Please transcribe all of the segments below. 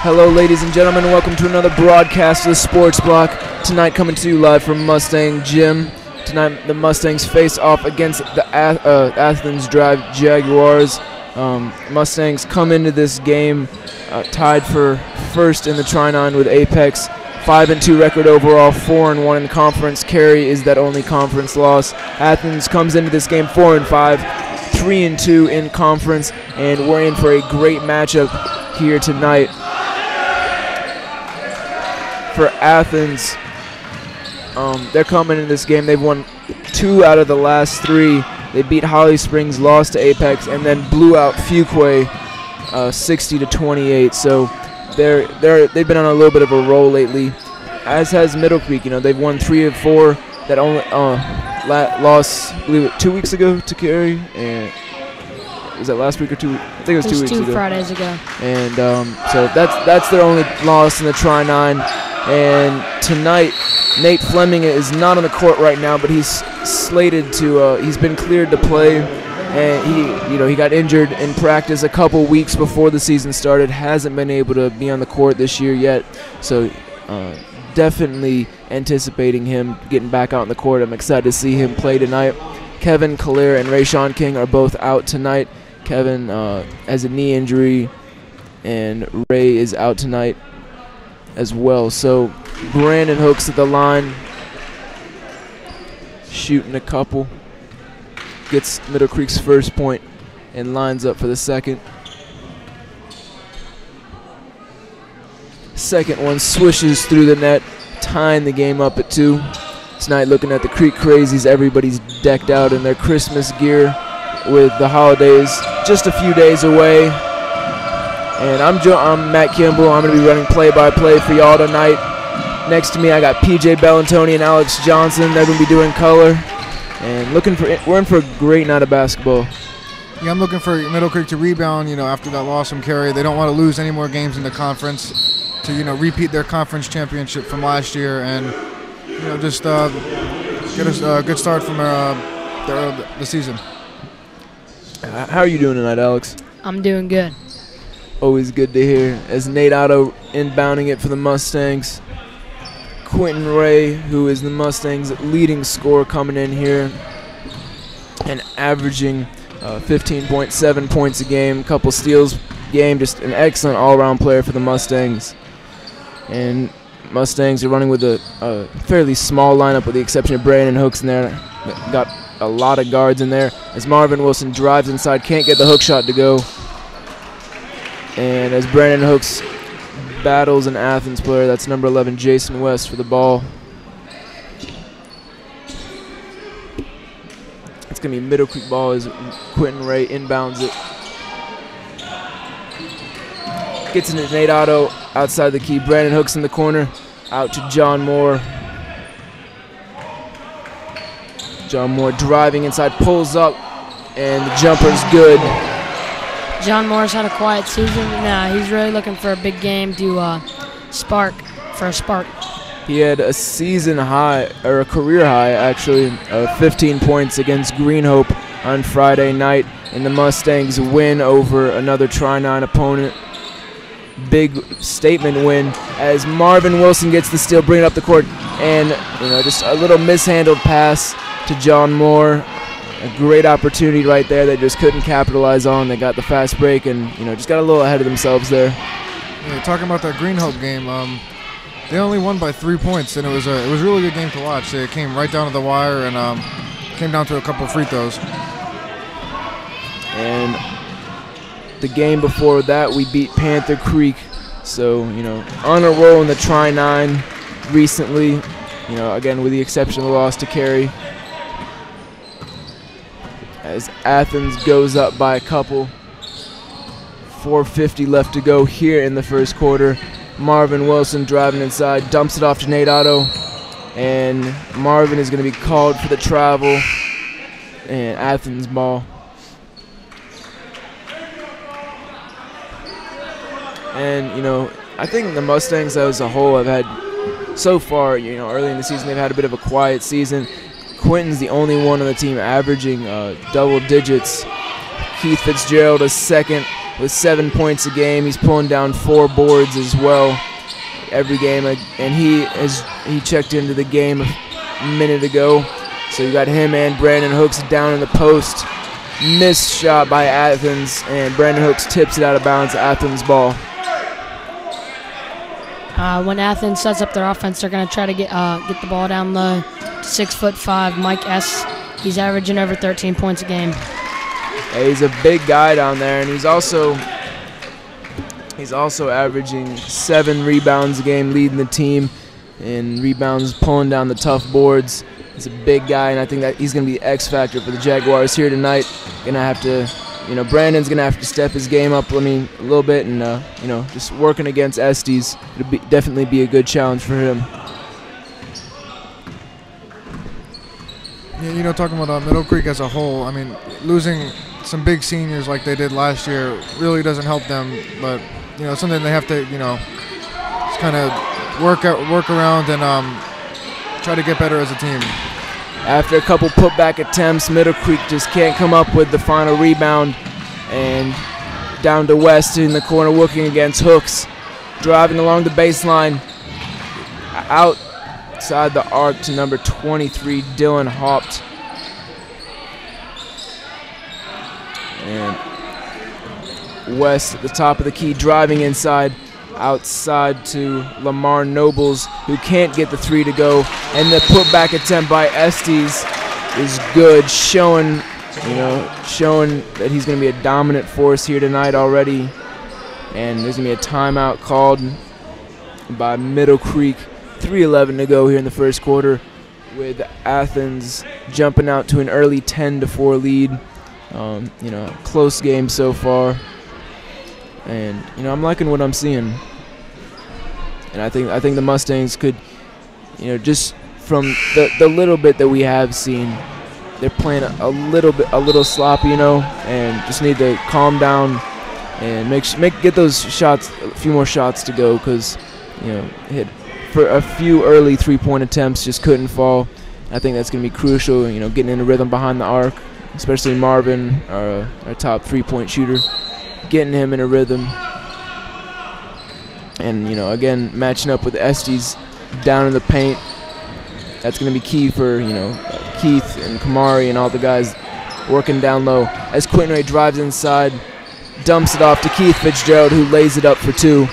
Hello, ladies and gentlemen. Welcome to another broadcast of the Sports Block. Tonight, coming to you live from Mustang Gym. Tonight, the Mustangs face off against the Athens Drive Jaguars. Mustangs come into this game tied for first in the Tri-9 with Apex. 5-2 record overall, 4-1 in the conference. Cary is that only conference loss. Athens comes into this game 4-5, 3-2 in conference, and we're in for a great matchup here tonight. For Athens, they're coming in this game. They've won 2 out of the last 3. They beat Holly Springs, lost to Apex, and then blew out Fuquay 60-28. So they've been on a little bit of a roll lately, as has Middle Creek. You know, they've won 3 of 4. That only lost, I believe it, 2 weeks ago to Cary. And was that last week or 2? I think it was 2 weeks ago. 2 Fridays ago. And so that's their only loss in the Tri-9. And tonight, Nate Fleming is not on the court right now, but he's slated to. He's been cleared to play, and he got injured in practice a couple weeks before the season started. Hasn't been able to be on the court this year yet, so definitely anticipating him getting back out on the court. I'm excited to see him play tonight. Kevin Kalir and Rayshawn King are both out tonight. Kevin has a knee injury, and Ray is out tonight as well. So Brandon Hooks at the line, shooting a couple, gets Middle Creek's first point and lines up for the second. Second one swishes through the net, tying the game up at 2. Tonight, looking at the Creek Crazies, everybody's decked out in their Christmas gear with the holidays just a few days away. And I'm Matt Kimball. I'm going to be running play-by-play for y'all tonight. Next to me, I got PJ Bellantoni and Alex Johnson. They're going to be doing color. And we're in for a great night of basketball. Yeah, I'm looking for Middle Creek to rebound, after that loss from Cary. They don't want to lose any more games in the conference to, repeat their conference championship from last year and, just get us a good start from the season. How are you doing tonight, Alex? I'm doing good. Always good to hear. As Nate Otto inbounding it for the Mustangs. Quentin Ray, who is the Mustangs' leading scorer, coming in here and averaging 15.7 points a game, couple steals a game, just an excellent all-around player for the Mustangs. And Mustangs are running with a fairly small lineup with the exception of Brandon Hooks in there. Got a lot of guards in there as Marvin Wilson drives inside, can't get the hook shot to go. And as Brandon Hooks battles an Athens player, that's number 11, Jason West, for the ball. It's going to be Middle Creek ball as Quentin Ray inbounds it. Gets into Nate Otto outside the key. Brandon Hooks in the corner, out to John Moore. John Moore driving inside, pulls up, and the jumper's good. John Moore's had a quiet season, but now he's really looking for a big game to spark. He had a season high, or a career high actually, of 15 points against Green Hope on Friday night, and the Mustangs win over another Tri-9 opponent. Big statement win as Marvin Wilson gets the steal, bring it up the court, and just a little mishandled pass to John Moore. A great opportunity right there they just couldn't capitalize on. They got the fast break and just got a little ahead of themselves there. Yeah, talking about that Green Hope game, they only won by 3 points, and it was a really good game to watch. It came right down to the wire and came down to a couple of free throws. And the game before that, we beat Panther Creek. So on a roll in the Tri-9 recently. Again with the exception of the loss to Cary. As Athens goes up by a couple. 4:50 left to go here in the first quarter. Marvin Wilson driving inside, dumps it off to Nate Otto. And Marvin is going to be called for the travel. And Athens ball. And, I think the Mustangs as a whole have had, so far, early in the season, they've had a bit of a quiet season. Quentin's the only one on the team averaging double digits. Keith Fitzgerald is second with 7 points a game. He's pulling down 4 boards as well every game, and he checked into the game a minute ago. So you got him and Brandon Hooks down in the post. Missed shot by Athens, and Brandon Hooks tips it out of bounds. Athens ball. When Athens sets up their offense, they're going to try to get the ball down low. 6'5" Mike S. He's averaging over 13 points a game. Yeah, he's a big guy down there, and he's also averaging 7 rebounds a game, leading the team in rebounds, pulling down the tough boards. He's a big guy, and I think that he's going to be the X factor for the Jaguars here tonight. Going to have to, Brandon's going to have to step his game up, a little bit, and just working against Estes, it'll definitely be a good challenge for him. Yeah, talking about Middle Creek as a whole, losing some big seniors like they did last year really doesn't help them, but something they have to just kind of work around and try to get better as a team. After a couple putback attempts, Middle Creek just can't come up with the final rebound, and down to West in the corner working against Hooks, driving along the baseline, outside the arc to number 23, Dylan Haupt. And West at the top of the key, driving inside, outside to Lamar Nobles, who can't get the 3 to go, and the putback attempt by Estes is good, showing that he's going to be a dominant force here tonight already. And there's going to be a timeout called by Middle Creek. 3:11 to go here in the first quarter, with Athens jumping out to an early 10-4 lead. Close game so far. And I'm liking what I'm seeing, and I think the Mustangs could, just from the little bit that we have seen, they're playing a little sloppy, and just need to calm down and get those shots, a few more shots to go, because hit for a few early 3-point attempts, just couldn't fall. I think that's going to be crucial, getting in a rhythm behind the arc, especially Marvin, our top 3-point shooter. Getting him in a rhythm, and again matching up with Estes down in the paint. That's going to be key for Keith and Kamari and all the guys working down low. As Quentin Ray drives inside, dumps it off to Keith Fitzgerald, who lays it up for 2.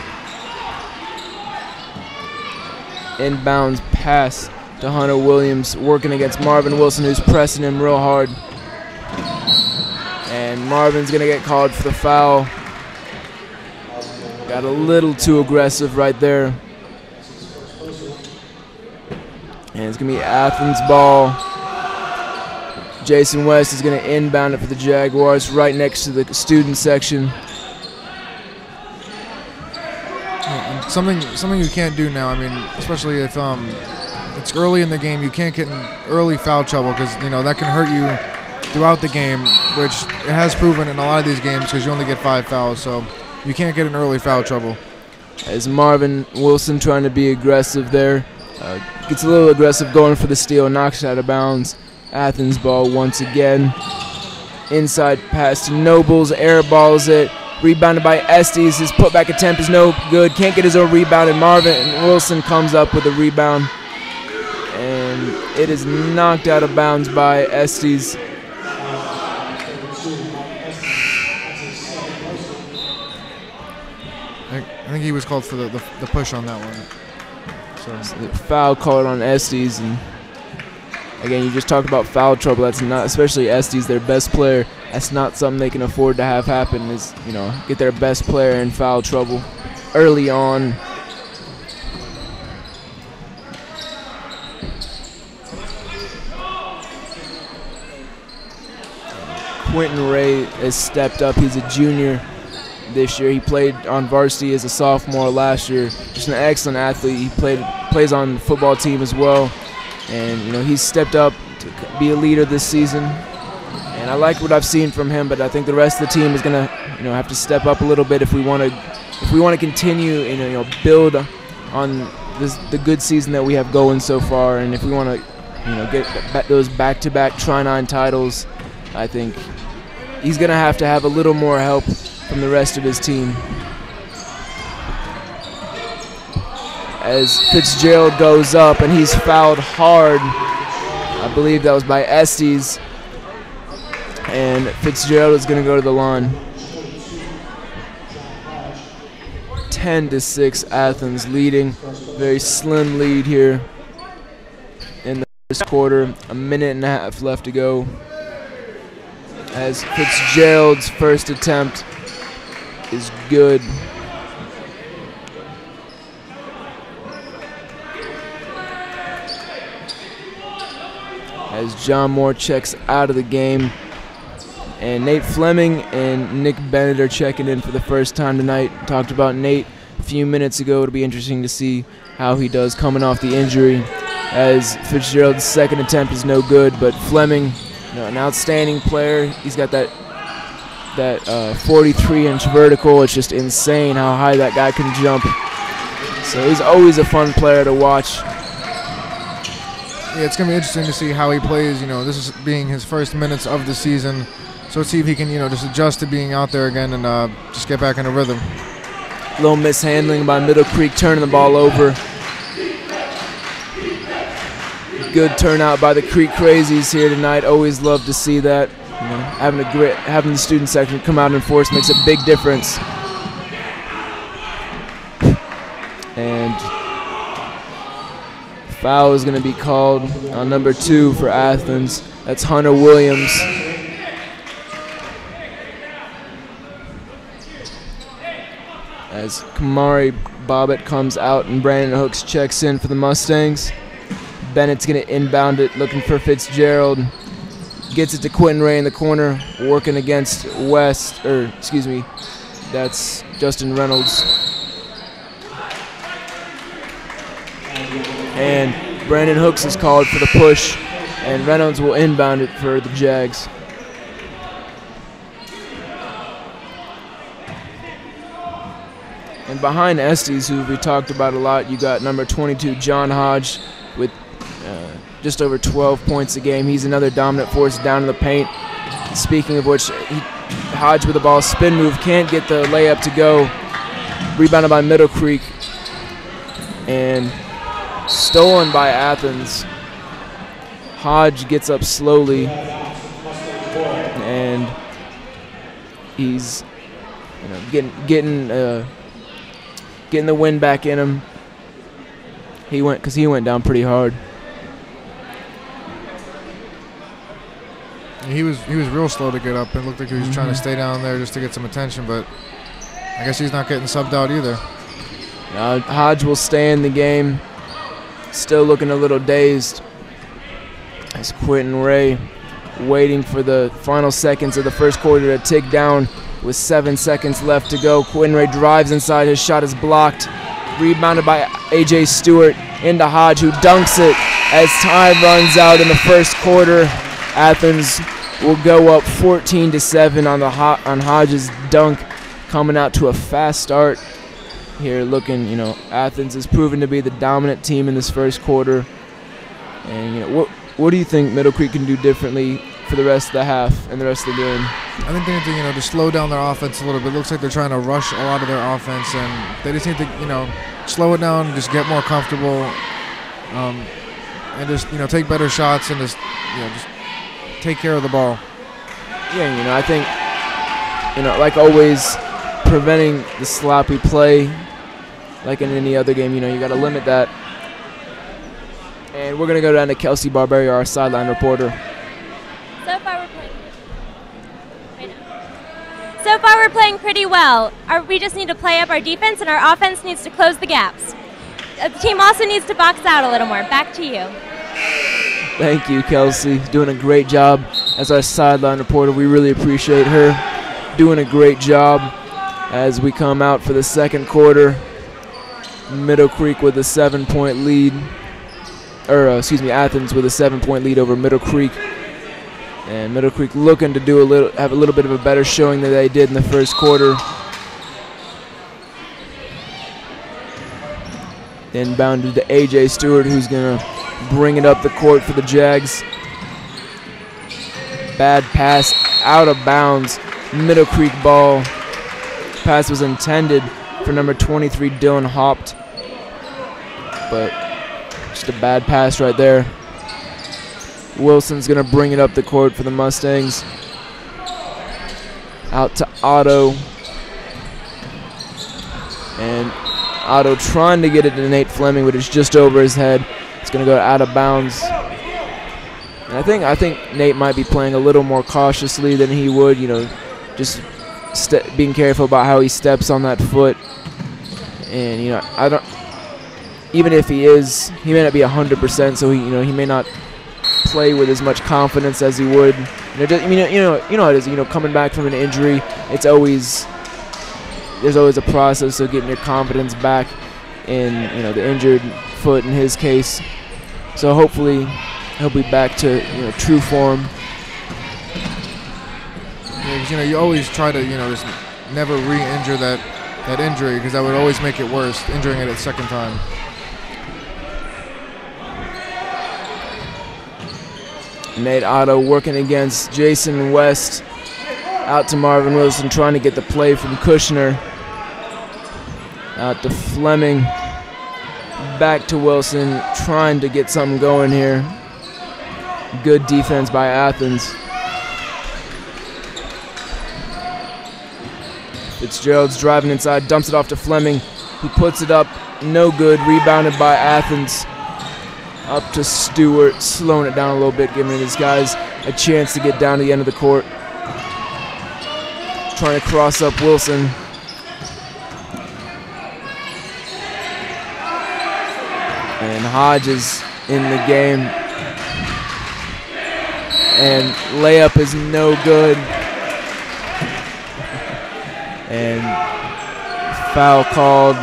Inbounds pass to Hunter Williams, working against Marvin Wilson, who's pressing him real hard. And Marvin's going to get called for the foul. Got a little too aggressive right there. And it's going to be Athens ball. Jason West is going to inbound it for the Jaguars right next to the student section. Yeah, something you can't do now, especially if it's early in the game, you can't get in early foul trouble, because that can hurt you throughout the game, which it has proven in a lot of these games, because you only get 5 fouls, so you can't get in early foul trouble. As Marvin Wilson trying to be aggressive there, gets a little aggressive going for the steal, knocks it out of bounds. Athens ball once again. Inside pass to Nobles, airballs it, rebounded by Estes. His putback attempt is no good, can't get his own rebound, and Marvin Wilson comes up with a rebound, and it is knocked out of bounds by Estes. I think he was called for the push on that one. So the foul called on Estes, and again, you just talked about foul trouble. That's not, especially Estes, their best player. That's not something they can afford to have happen. Is get their best player in foul trouble early on. Quentin Ray has stepped up. He's a junior this year. He played on varsity as a sophomore last year. Just an excellent athlete. He plays on the football team as well, and he's stepped up to be a leader this season. And I like what I've seen from him, but I think the rest of the team is gonna have to step up a little bit if we want to continue build on the good season that we have going so far, and if we want to get those back-to-back Tri-9 titles. I think he's going to have a little more help from the rest of his team. As Fitzgerald goes up, and he's fouled hard. I believe that was by Estes. And Fitzgerald is going to go to the line. 10-6, Athens leading. Very slim lead here in the first quarter. A minute and a half left to go. As Fitzgerald's first attempt is good. As John Moore checks out of the game. And Nate Fleming and Nick Bennett are checking in for the first time tonight. Talked about Nate a few minutes ago. It'll be interesting to see how he does coming off the injury, as Fitzgerald's second attempt is no good, but Fleming, an outstanding player. He's got that 43-inch vertical. It's just insane how high that guy can jump. So he's always a fun player to watch. Yeah, it's going to be interesting to see how he plays. This is being his first minutes of the season. So let's see if he can, just adjust to being out there again and just get back in a rhythm. Little mishandling by Middle Creek, turning the ball over. Good turnout by the Creek Crazies here tonight. Always love to see that. Having the student section come out and enforce makes a big difference. And foul is going to be called on number 2 for Athens. That's Hunter Williams. As Kamari Bobbitt comes out and Brandon Hooks checks in for the Mustangs. Bennett's going to inbound it, looking for Fitzgerald. Gets it to Quentin Ray in the corner, working against that's Justin Reynolds. And Brandon Hooks is called for the push, and Reynolds will inbound it for the Jags. And behind Estes, who we talked about a lot, you got number 22, John Hodge, with just over 12 points a game. He's another dominant force down in the paint. Speaking of which, Hodge with the ball, spin move, can't get the layup to go. Rebounded by Middle Creek. And stolen by Athens. Hodge gets up slowly. And he's getting the wind back in him. He went down pretty hard. He was real slow to get up, and looked like he was trying to stay down there just to get some attention, but I guess he's not getting subbed out either. Hodge will stay in the game. Still looking a little dazed. As Quentin Ray waiting for the final seconds of the first quarter to tick down with 7 seconds left to go. Quentin Ray drives inside. His shot is blocked. Rebounded by A.J. Stewart into Hodge, who dunks it as time runs out in the first quarter. Athens will go up 14-7 on Hodge's dunk, coming out to a fast start here. Athens has proven to be the dominant team in this first quarter. And what do you think Middle Creek can do differently for the rest of the half and the rest of the game? I think they need to, to slow down their offense a little bit. It looks like they're trying to rush a lot of their offense, and they just need to, slow it down, just get more comfortable, and just, take better shots and just take care of the ball. Yeah, I think, like always, preventing the sloppy play, like in any other game, you got to limit that. And we're going to go down to Kelsey Barberio, our sideline reporter. So far we're playing pretty well. We just need to play up our defense, and our offense needs to close the gaps. The team also needs to box out a little more. Back to you. Thank you, Kelsey. Doing a great job as our sideline reporter. We really appreciate her doing a great job as we come out for the second quarter. Middle Creek with a 7-point lead. Athens with a 7-point lead over Middle Creek. And Middle Creek looking to have a little bit of a better showing than they did in the first quarter. Inbounded to A.J. Stewart, who's going to bring it up the court for the Jags. Bad pass, out of bounds. Middle Creek ball. pass was intended for number 23, Dylan Haupt. But just a bad pass right there. Wilson's going to bring it up the court for the Mustangs. Out to Otto. And Otto trying to get it to Nate Fleming, but it's just over his head. It's going to go out of bounds. And I think Nate might be playing a little more cautiously than he would, you know, just being careful about how he steps on that foot. And, you know, even if he is, he may not be 100%, so he may not play with as much confidence as he would. You know how it is. You know, coming back from an injury, there's always a process of getting your confidence back in, you know, the injured foot in his case. So hopefully he'll be back to, you know, true form. Yeah, 'cause, you know, you always try to, you know, just never re-injure that injury, because that would always make it worse, injuring it a second time. Nate Otto working against Jason West. Out to Marvin Wilson, trying to get the play from Kushner. Out to Fleming. Back to Wilson, trying to get something going here. Good defense by Athens. Fitzgerald's driving inside, dumps it off to Fleming. He puts it up, no good. Rebounded by Athens. Up to Stewart, slowing it down a little bit, giving his guys a chance to get down to the end of the court. Trying to cross up Wilson. And Hodge is in the game. And layup is no good. And foul called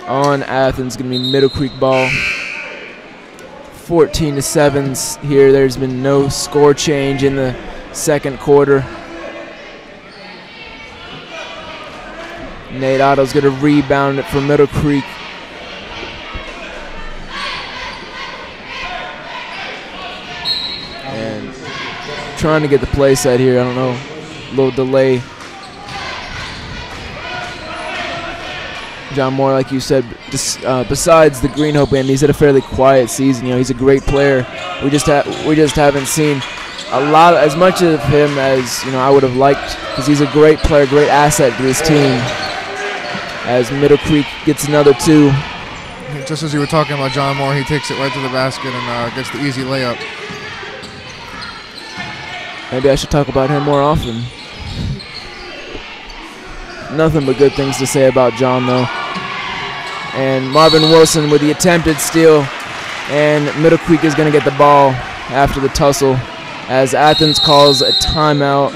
on Athens, going to be Middle Creek ball. 14-7 here. There's been no score change in the second quarter. Nate Otto's going to rebound it for Middle Creek. And trying to get the play set here. I don't know. A little delay. John Moore, like you said, besides the Green Hope game, he's had a fairly quiet season. You know, he's a great player. We just haven't seen a lot, as much of him as, you know, I would have liked, because he's a great player, great asset to this team. As Middle Creek gets another two. Just as you were talking about John Moore, he takes it right to the basket and gets the easy layup. Maybe I should talk about him more often. Nothing but good things to say about John, though. And Marvin Wilson with the attempted steal. And Middle Creek is going to get the ball after the tussle as Athens calls a timeout.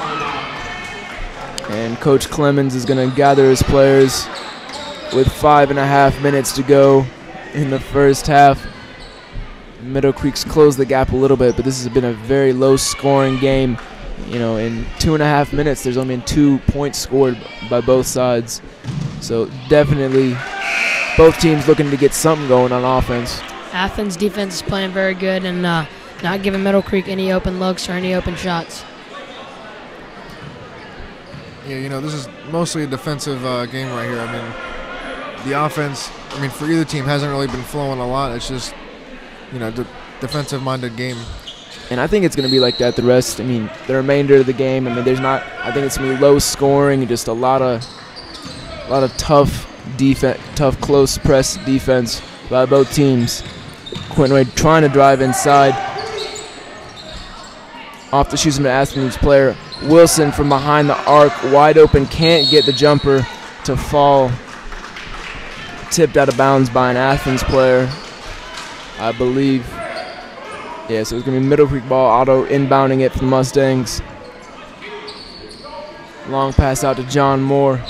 And Coach Clemens is going to gather his players with 5.5 minutes to go in the first half. Middle Creek's closed the gap a little bit, but this has been a very low-scoring game. You know, in 2.5 minutes, there's only been 2 points scored by both sides. So definitely both teams looking to get something going on offense. Athens' defense is playing very good and not giving Middle Creek any open looks or any open shots. Yeah, you know, this is mostly a defensive game right here. I mean, the offense, I mean, for either team hasn't really been flowing a lot. It's just, you know, the defensive-minded game. And I think it's going to be like that the remainder of the game. I mean, I think it's going to be low scoring and just a lot of tough defense, tough close press defense by both teams. Quentin Wade trying to drive inside. Off the shoes of an Athens player. Wilson from behind the arc, wide open, can't get the jumper to fall. Tipped out of bounds by an Athens player, I believe. Yeah, so it's going to be Middle Creek ball. Otto inbounding it for the Mustangs. Long pass out to John Moore.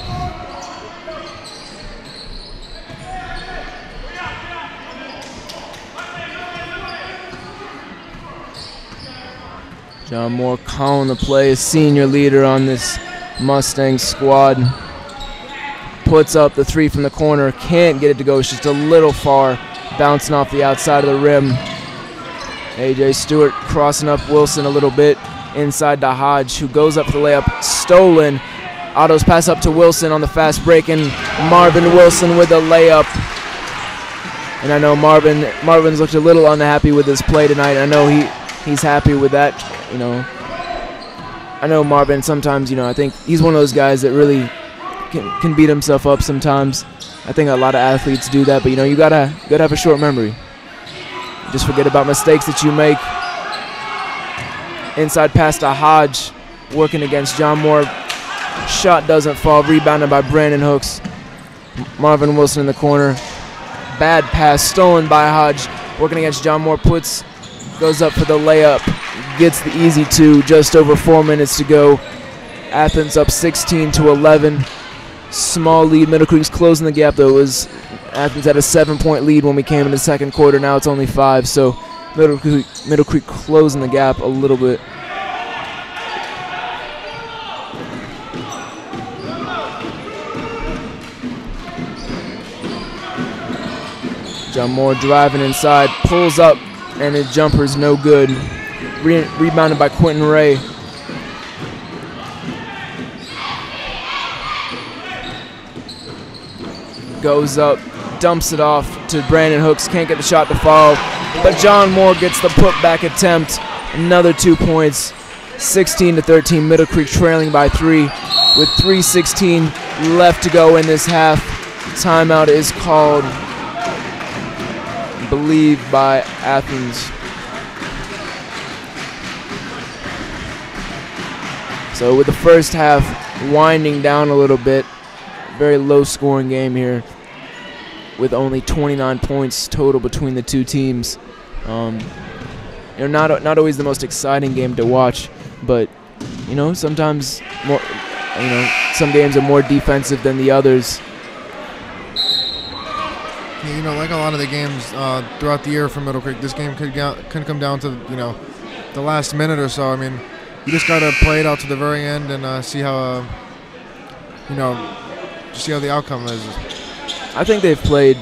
John Moore calling the play, a senior leader on this Mustang squad. Puts up the three from the corner, can't get it to go. It's just a little far, bouncing off the outside of the rim. A.J. Stewart crossing up Wilson a little bit inside to Hodge, who goes up for the layup. Stolen Otto's pass up to Wilson on the fast break, and Marvin Wilson with a layup. And I know Marvin's looked a little unhappy with his play tonight. I know he's happy with that, you know. I know Marvin sometimes, you know, I think he's one of those guys that really can beat himself up sometimes. I think a lot of athletes do that, but you know, you gotta have a short memory. Just forget about mistakes that you make. Inside pass to Hodge, working against John Moore. Shot doesn't fall, rebounded by Brandon Hooks. Marvin Wilson in the corner. Bad pass, stolen by Hodge, working against John Moore, goes up for the layup, gets the easy two, just over 4 minutes to go. Athens up 16-11. Small lead, Middle Creek's closing the gap though. Athens had a 7-point lead when we came in the second quarter, now it's only 5, so Middle Creek closing the gap a little bit. John Moore driving inside, pulls up, and his jumper's no good. Rebounded by Quentin Ray. Goes up, dumps it off to Brandon Hooks, can't get the shot to fall, but John Moore gets the putback attempt. Another 2 points, 16-13, Middle Creek trailing by 3 with 3:16 left to go in this half. Timeout is called, I believe, by Athens. So with the first half winding down a little bit, very low scoring game here with only 29 points total between the two teams. You know, not always the most exciting game to watch, but you know, sometimes more, you know, some games are more defensive than the others. You know, like a lot of the games throughout the year for Middle Creek, this game could come down to, you know, the last minute or so. I mean, you just gotta play it out to the very end and see how, you know, just see how the outcome is. I think they've played.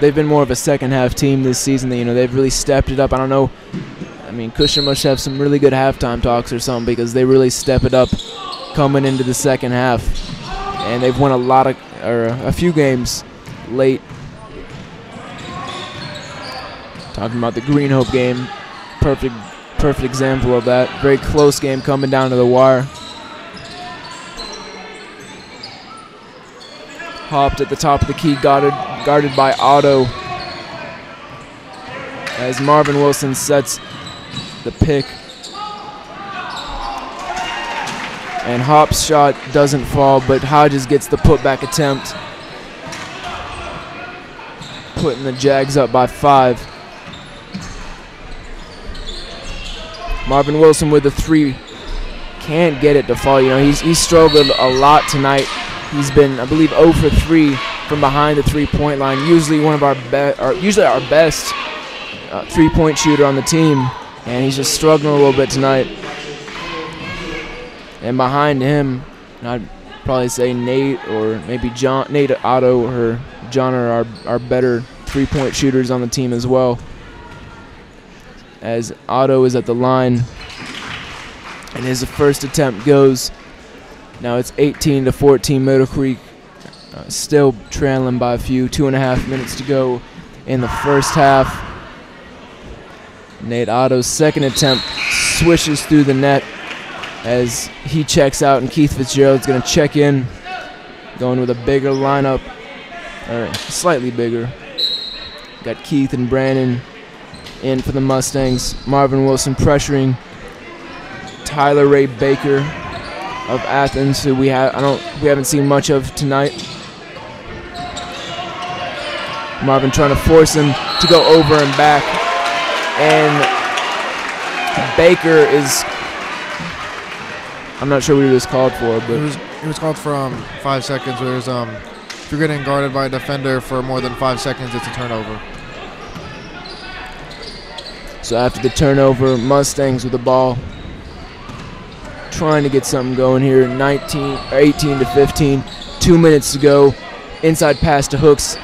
They've been more of a second half team this season. You know, they've really stepped it up. I don't know. I mean, Cushing must have some really good halftime talks or something, because they really step it up coming into the second half, and they've won a few games late. Talking about the Green Hope game, perfect example of that. Very close game coming down to the wire. Hopped at the top of the key, guarded by Otto, as Marvin Wilson sets the pick. And Hop's shot doesn't fall, but Hodges gets the putback attempt, putting the Jags up by 5. Marvin Wilson with the 3, can't get it to fall. You know, he's struggled a lot tonight. He's been, I believe, 0 for 3 from behind the 3-point line. Usually our best 3-point shooter on the team, and he's just struggling a little bit tonight. And behind him, I'd probably say Nate or maybe Nate, Otto, or John are our better 3-point shooters on the team as well. As Otto is at the line, and his first attempt goes. Now it's 18-14, Middle Creek still trailing by a few. 2.5 minutes to go in the first half. Nate Otto's second attempt swishes through the net as he checks out, and Keith Fitzgerald's going to check in, going with a bigger lineup, or slightly bigger. Got Keith and Brandon in for the Mustangs. Marvin Wilson pressuring Tyler Ray Baker of Athens, who we haven't seen much of tonight. Marvin trying to force him to go over and back, and Baker is, I'm not sure what he was called for, but he was called for 5 seconds. Whereas if you're getting guarded by a defender for more than 5 seconds, it's a turnover. So after the turnover, Mustangs with the ball, trying to get something going here. 18-15, 2 minutes to go. Inside pass to Hooks.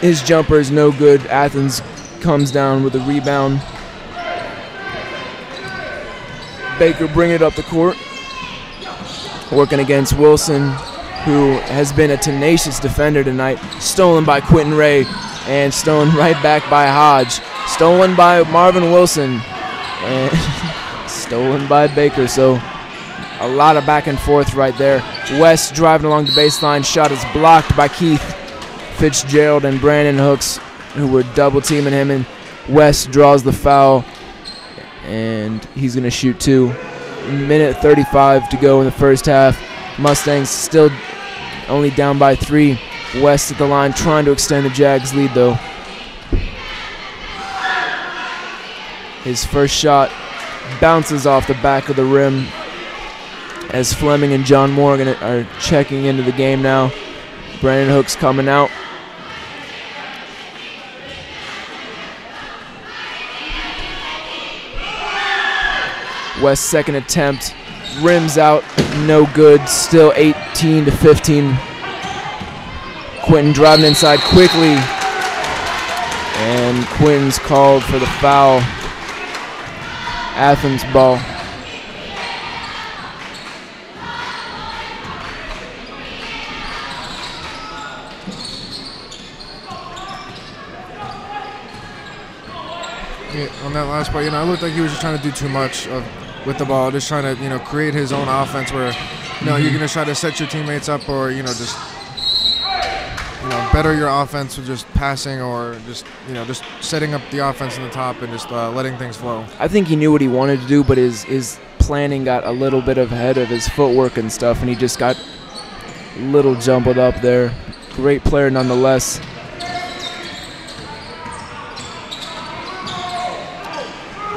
His jumper is no good. Athens comes down with a rebound. Baker bring it up the court. working against Wilson, who has been a tenacious defender tonight. Stolen by Quentin Ray and stolen right back by Hodge. Stolen by Marvin Wilson and stolen by Baker. So a lot of back and forth right there. West driving along the baseline. Shot is blocked by Keith Fitzgerald and Brandon Hooks, who were double teaming him, and West draws the foul, and he's going to shoot two. Minute 35 to go in the first half. Mustangs still only down by 3. West at the line trying to extend the Jags lead though. His first shot bounces off the back of the rim as Fleming and John Morgan are checking into the game now. Brandon Hooks coming out. West's second attempt rims out, no good. Still 18-15. Quentin driving inside quickly, and Quentin's called for the foul. Athens ball. Yeah, on that last part, it looked like he was just trying to do too much with the ball, just trying to, create his own offense where, you're going to try to set your teammates up or, just better your offense with just passing or just setting up the offense in the top and just letting things flow. I think he knew what he wanted to do, but his planning got a little bit ahead of his footwork and stuff, and he just got a little jumbled up there. Great player nonetheless.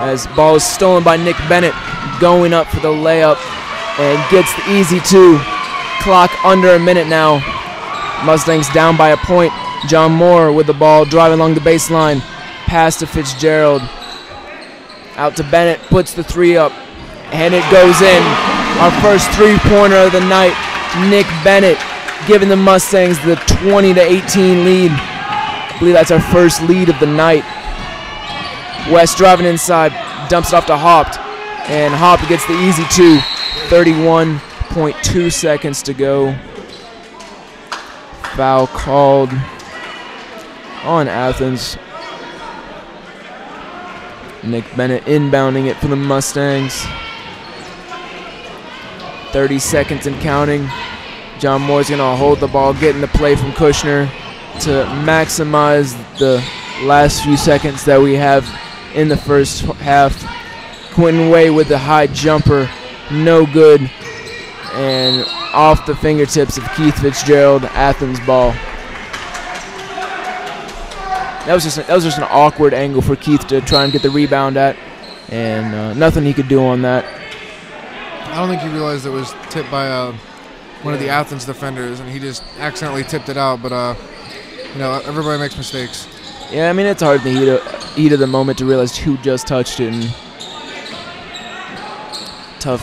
As ball is stolen by Nick Bennett, going up for the layup and gets the easy two. Clock under a minute now. Mustangs down by a point. John Moore with the ball, driving along the baseline. Pass to Fitzgerald. Out to Bennett, puts the three up, and it goes in. Our first three-pointer of the night. Nick Bennett giving the Mustangs the 20-18 lead. I believe that's our first lead of the night. West driving inside, dumps it off to Haupt, and Haupt gets the easy two. 31.2 seconds to go. Foul called on Athens. Nick Bennett inbounding it for the Mustangs. 30 seconds and counting. John Moore's going to hold the ball, get in the play from Kushner to maximize the last few seconds that we have in the first half. Quentin Way with the high jumper, no good, and off the fingertips of Keith Fitzgerald. Athens ball. That was just an awkward angle for Keith to try and get the rebound at, and nothing he could do on that. I don't think he realized it was tipped by one of the Athens defenders, and he just accidentally tipped it out. But everybody makes mistakes. Yeah, I mean, it's hard in the heat of the moment to realize who just touched it. And tough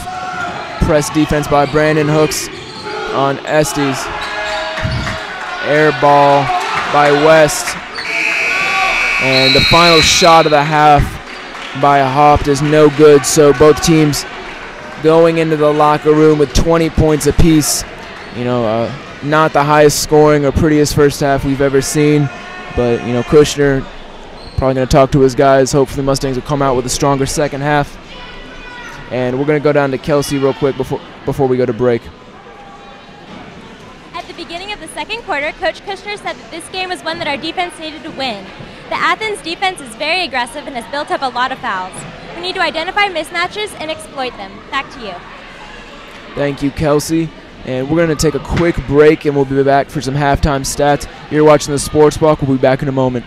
press defense by Brandon Hooks on Estes. Air ball by West. And the final shot of the half by Haupt is no good. So both teams going into the locker room with 20 points apiece. Not the highest scoring or prettiest first half we've ever seen. But, Kushner probably going to talk to his guys. Hopefully Mustangs will come out with a stronger second half. And we're going to go down to Kelsey real quick before we go to break. At the beginning of the second quarter, Coach Kushner said that this game was one that our defense needed to win. The Athens defense is very aggressive and has built up a lot of fouls. We need to identify mismatches and exploit them. Back to you. Thank you, Kelsey. And we're going to take a quick break, and we'll be back for some halftime stats. You're watching the Sports Walk. We'll be back in a moment.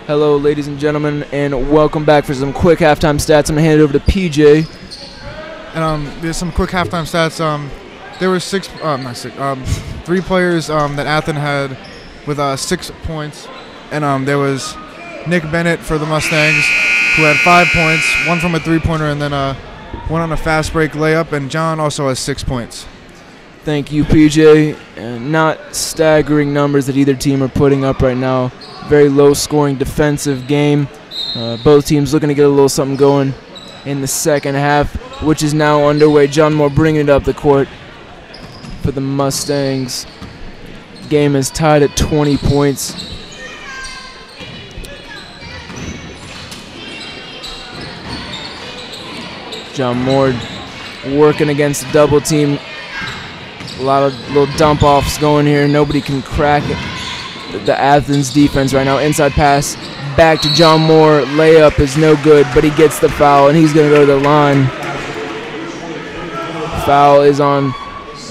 Hello, ladies and gentlemen, and welcome back for some quick halftime stats. I'm going to hand it over to PJ. And there's some quick halftime stats. There were 3 players that Athens had with 6 points. And there was Nick Bennett for the Mustangs, who had 5 points, 1 from a three-pointer and then 1 on a fast break layup. And John also has 6 points. Thank you, PJ. Not staggering numbers that either team are putting up right now. Very low-scoring defensive game. Both teams looking to get a little something going in the second half, which is now underway. John Moore bringing it up the court for the Mustangs. Game is tied at 20 points. John Moore working against the double team. A lot of little dump offs going here. Nobody can crack the Athens defense right now. Inside pass back to John Moore. Layup is no good, but he gets the foul, and he's going to go to the line. Foul is on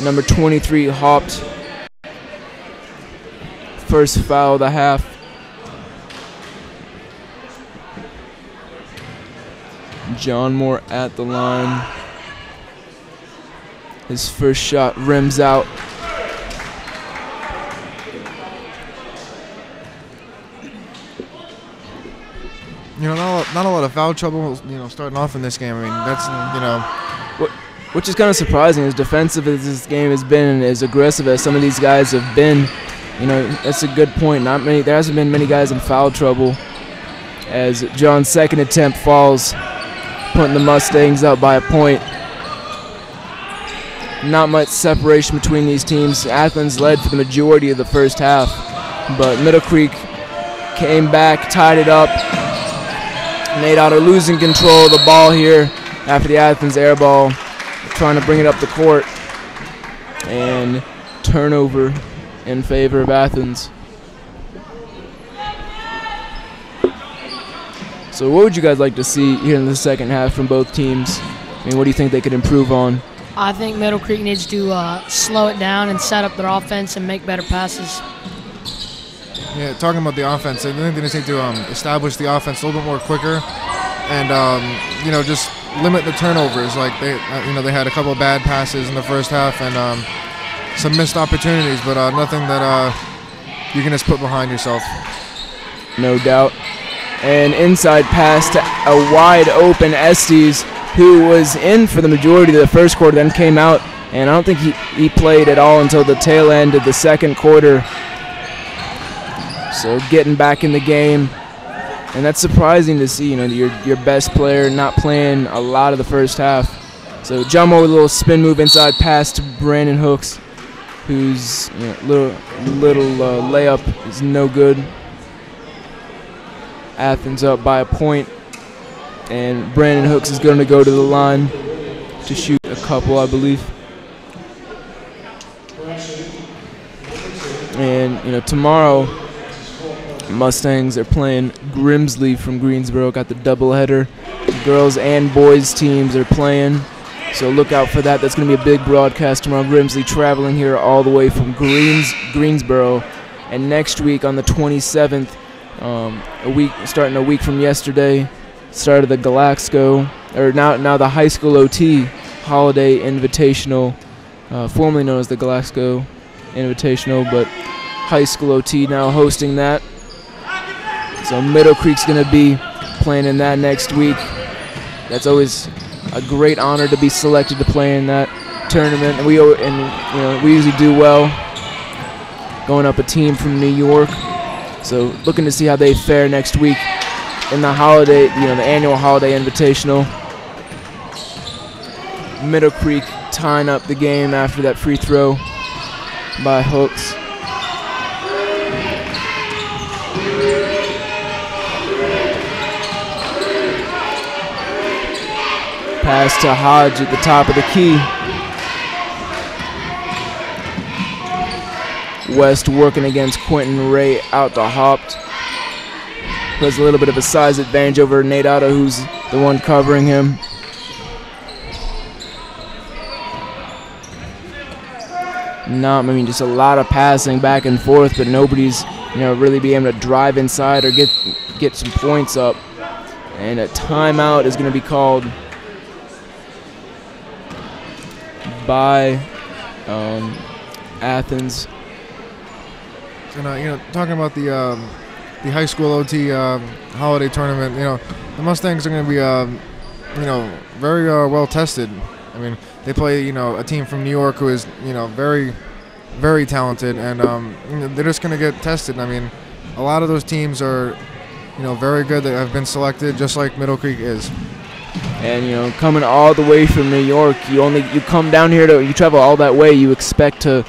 number 23, Haupt. First foul of the half. John Moore at the line. His first shot rims out. You know, not a lot of foul trouble, starting off in this game. I mean, that's, Which is kind of surprising, as defensive as this game has been and as aggressive as some of these guys have been. That's a good point. There hasn't been many guys in foul trouble, as John's second attempt falls, putting the Mustangs up by a point. Not much separation between these teams. Athens led for the majority of the first half, but Middle Creek came back, tied it up. Nate Otto losing control of the ball here after the Athens air ball, trying to bring it up the court, and turnover in favor of Athens. So what would you guys like to see here in the second half from both teams? I mean, what do you think they could improve on? I think Middle Creek needs to slow it down and set up their offense and make better passes. Yeah, talking about the offense, I think they just need to establish the offense a little bit more quicker, and just limit the turnovers. Like they had a couple of bad passes in the first half and some missed opportunities, but nothing that you can just put behind yourself. No doubt. An inside pass to a wide open Estes, who was in for the majority of the first quarter, then came out, and I don't think he played at all until the tail end of the second quarter. So getting back in the game, and that's surprising to see. Your best player not playing a lot of the first half. So John Moore with a little spin move inside pass to Brandon Hooks, whose little layup is no good. Athens up by a point, and Brandon Hooks is going to go to the line to shoot a couple, I believe. And tomorrow, Mustangs are playing Grimsley from Greensboro. Got the doubleheader. The girls and boys teams are playing, so look out for that. That's going to be a big broadcast tomorrow. Grimsley traveling here all the way from Greensboro, and next week on the 27th, starting a week from yesterday, start of the Galaxco, or now the High School OT Holiday Invitational, formerly known as the Galaxco Invitational, but High School OT now hosting that. So Middle Creek's going to be playing in that next week. That's always a great honor to be selected to play in that tournament, and we usually do well going up a team from New York. So looking to see how they fare next week in the holiday, the annual Holiday Invitational. Middle Creek tying up the game after that free throw by Hooks. Pass to Hodge at the top of the key. West working against Quentin Ray out to Haupt. Has a little bit of a size advantage over Nate Otto, who's the one covering him. just a lot of passing back and forth, but nobody's, really being able to drive inside or get some points up. And a timeout is going to be called by Athens. And talking about the high school OT holiday tournament, the Mustangs are going to be very well tested. I mean, they play a team from New York who is very, very talented, and they're just going to get tested. I mean, a lot of those teams are very good that have been selected, just like Middle Creek is. And coming all the way from New York, you come down here you travel all that way, you expect to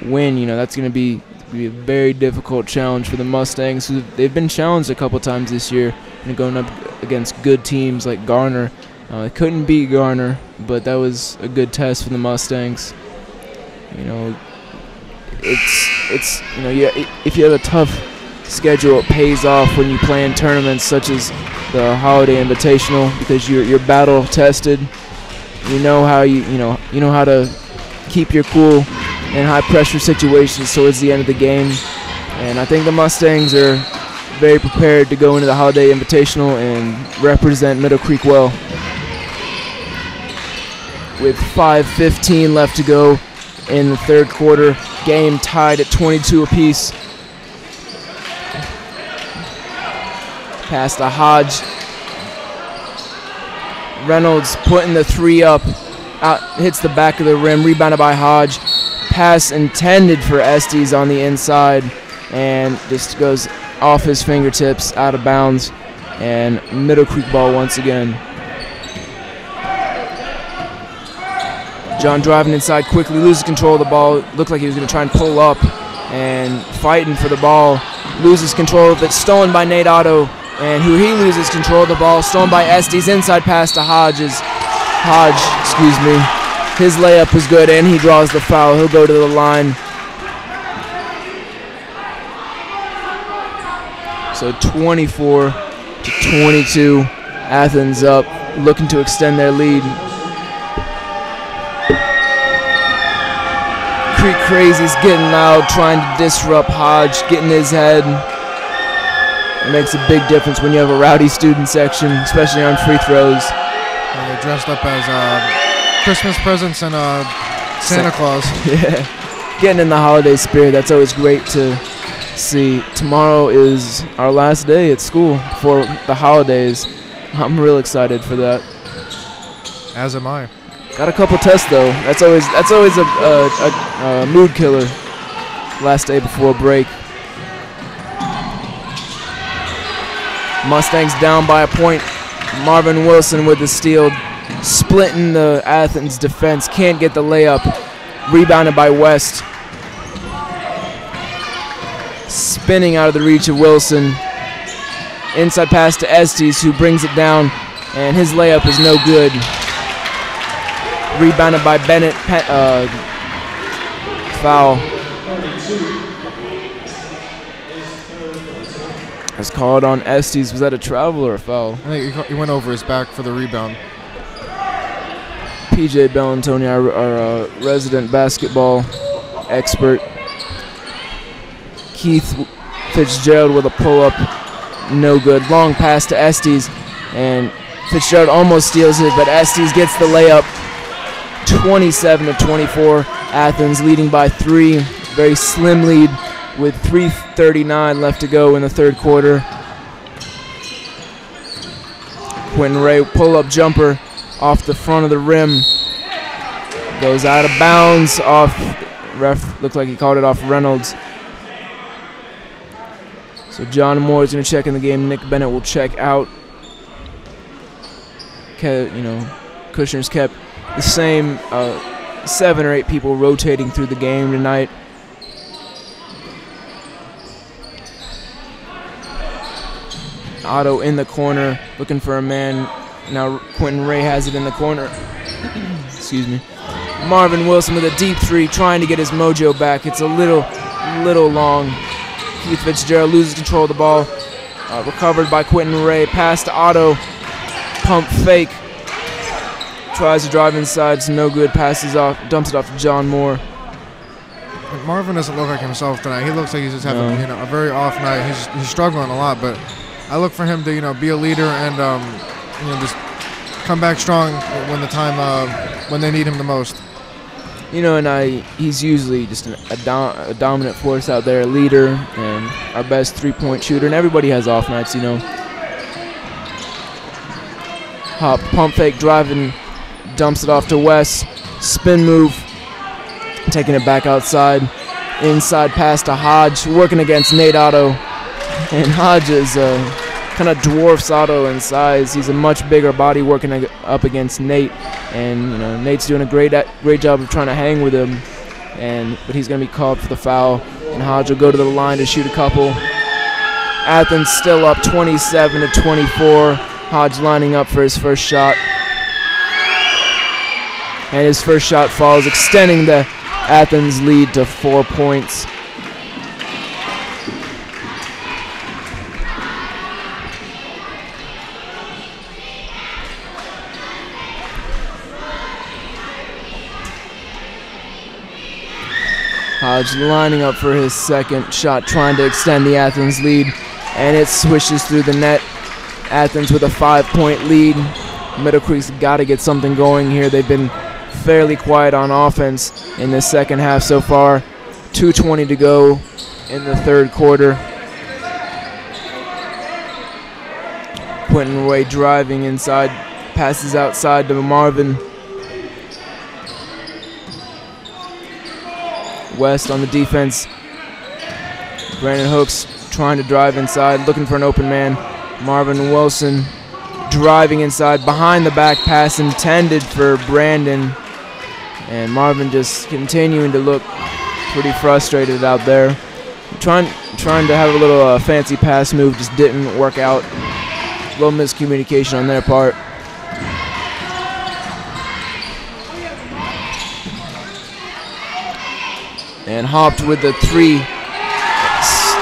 win. That's going to be a very difficult challenge for the Mustangs. They've been challenged a couple times this year, going up against good teams like Garner. They couldn't beat Garner, but that was a good test for the Mustangs. If you have a tough schedule, it pays off when you play in tournaments such as the Holiday Invitational, because you're battle tested. You know how how to keep your cool in high pressure situations towards the end of the game. And I think the Mustangs are very prepared to go into the Holiday Invitational and represent Middle Creek well. With 5:15 left to go in the third quarter, game tied at 22 apiece. Pass to Hodge. Reynolds putting the three up, hits the back of the rim, rebounded by Hodge. Pass intended for Estes on the inside, and just goes off his fingertips, out of bounds, and Middle Creek ball once again. John driving inside quickly, loses control of the ball. Looked like he was going to try and pull up, and fighting for the ball. Loses control of it, stolen by Nate Otto, and he loses control of the ball, stolen by Estes. Inside pass to Hodge. His layup was good, and he draws the foul. He'll go to the line. So 24-22, Athens up, looking to extend their lead. Creek Crazy's getting loud, trying to disrupt Hodge, getting his head. It makes a big difference when you have a rowdy student section, especially on free throws. And they're dressed up as Christmas presents and Santa Claus. Yeah, getting in the holiday spirit. That's always great to see. Tomorrow is our last day at school for the holidays. I'm real excited for that. As am I. Got a couple tests though. That's always a mood killer. Last day before break. Mustangs down by a point. Marvin Wilson with the steal, splitting the Athens defense. Can't get the layup. Rebounded by West. Spinning out of the reach of Wilson. Inside pass to Estes, who brings it down, and his layup is no good. Rebounded by Bennett. Foul. That's called on Estes. Was that a travel or a foul? I think he went over his back for the rebound. PJ Bellantoni, our resident basketball expert. Keith Fitzgerald with a pull-up. No good. Long pass to Estes, and Fitzgerald almost steals it, but Estes gets the layup. 27-24. Athens leading by 3. Very slim lead with 3:39 left to go in the third quarter. Quentin Ray pull-up jumper off the front of the rim. Goes out of bounds off. Ref looked like he called it off Reynolds. So John Moore is going to check in the game. Nick Bennett will check out. Kushner's kept the same 7 or 8 people rotating through the game tonight. Otto in the corner, looking for a man. Now Quentin Ray has it in the corner. Excuse me. Marvin Wilson with a deep 3, trying to get his mojo back. It's a little long. Keith Fitzgerald loses control of the ball. Recovered by Quentin Ray. Pass to Otto. Pump fake. Tries to drive inside. It's no good. Passes off. Dumps it off to John Moore. Marvin doesn't look like himself tonight. He looks like he's just having a very off night. He's struggling a lot, but I look for him to be a leader and just come back strong when the time when they need him the most. And he's usually just a dominant force out there, a leader, and our best three-point shooter. And everybody has off nights, Hop, pump fake, driving, dumps it off to West. Spin move, taking it back outside. Inside pass to Hodge, working against Nate Otto. And Hodge is kind of dwarfs Otto in size. He's a much bigger body working up against Nate. And Nate's doing a great job of trying to hang with him. But he's going to be called for the foul. And Hodge will go to the line to shoot a couple. Athens still up 27-24. Hodge lining up for his first shot. And his first shot falls, extending the Athens lead to 4 points. Hodge lining up for his second shot, trying to extend the Athens lead, and it swishes through the net. Athens with a 5-point lead. Middle Creek's got to get something going here. They've been fairly quiet on offense in the second half so far. 2:20 to go in the third quarter. Quentin Roy driving inside, passes outside to Marvin. West on the defense. Brandon Hooks trying to drive inside, looking for an open man. Marvin Wilson driving inside, behind the back pass intended for Brandon. And Marvin just continuing to look pretty frustrated out there. Trying to have a little fancy pass move, just didn't work out. A little miscommunication on their part. And hopped with the three.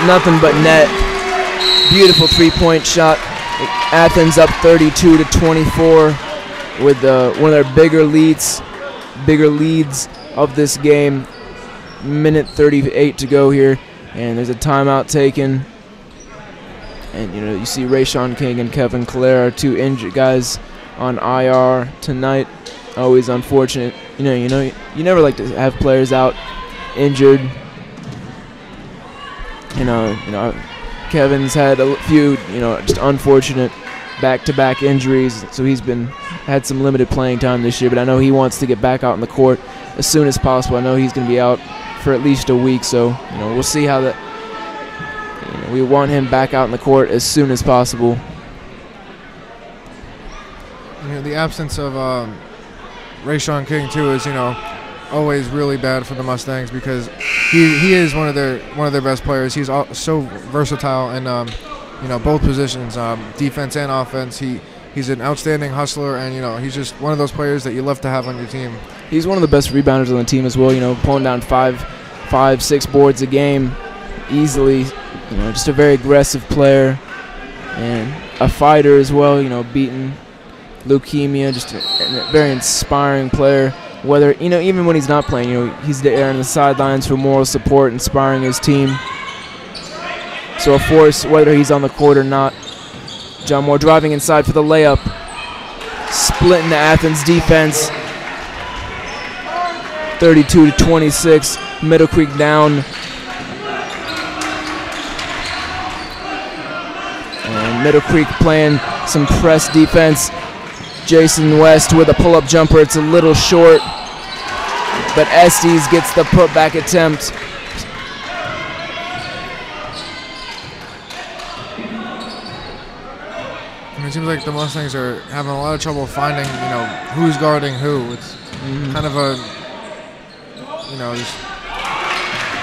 Nothing but net. Beautiful three-point shot. Athens up 32-24 with one of their bigger leads of this game. Minute 38 to go here, and there's a timeout taken. And you see Rayshawn King and Kevin Clare are two injured guys on IR tonight. Always unfortunate. You never like to have players out injured. Kevin's had a few, just unfortunate back-to-back injuries, so he's had some limited playing time this year, but I know he wants to get back out on the court as soon as possible. I know he's going to be out for at least a week, so we'll see how that. We want him back out in the court as soon as possible. The absence of Rayshawn King too is always really bad for the Mustangs, because he is one of their best players. He's so versatile in both positions, defense and offense. He's an outstanding hustler, and he's just one of those players that you love to have on your team. He's one of the best rebounders on the team as well. Pulling down 5-6 boards a game easily. Just a very aggressive player and a fighter as well. Beating leukemia, just a very inspiring player. Whether even when he's not playing, he's there on the sidelines for moral support, inspiring his team. So a force, whether he's on the court or not. John Moore driving inside for the layup, splitting the Athens defense. 32-26, Middle Creek down. And Middle Creek playing some press defense. Jason West with a pull-up jumper. It's a little short, but Estes gets the putback attempt. It seems like the Mustangs are having a lot of trouble finding, who's guarding who. It's kind of a, just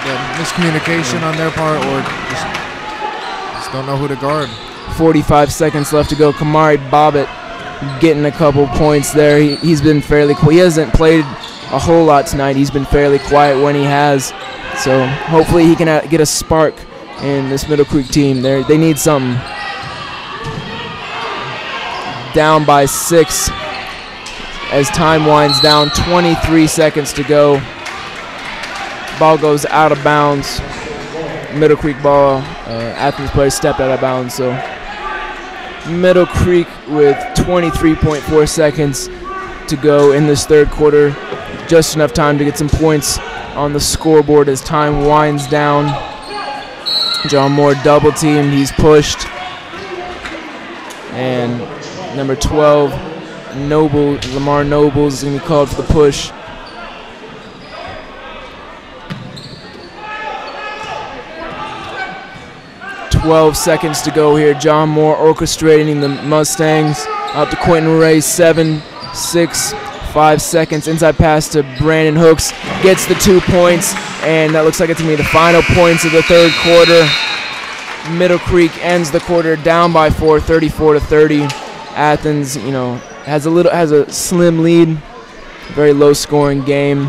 the miscommunication on their part, or just don't know who to guard. 45 seconds left to go. Kamari Bobbitt getting a couple points there. He's been fairly quiet. He hasn't played a whole lot tonight. He's been fairly quiet when he has. So hopefully he can get a spark in this Middle Creek team. They need something. Down by 6 as time winds down. 23 seconds to go. Ball goes out of bounds. Middle Creek ball. Athens player stepped out of bounds. So Middle Creek with 23.4 seconds to go in this third quarter. Just enough time to get some points on the scoreboard as time winds down. John Moore double teamed. He's pushed. And number 12, Lamar Nobles is going to be called for the push. "12 seconds to go here. John Moore orchestrating the Mustangs. Out to Quentin Ray, 7, 6, 5 seconds. Inside pass to Brandon Hooks. Gets the 2 points, and that looks like it's going to be the final points of the third quarter. Middle Creek ends the quarter down by 4, 34-30. Athens, has a slim lead. Very low-scoring game.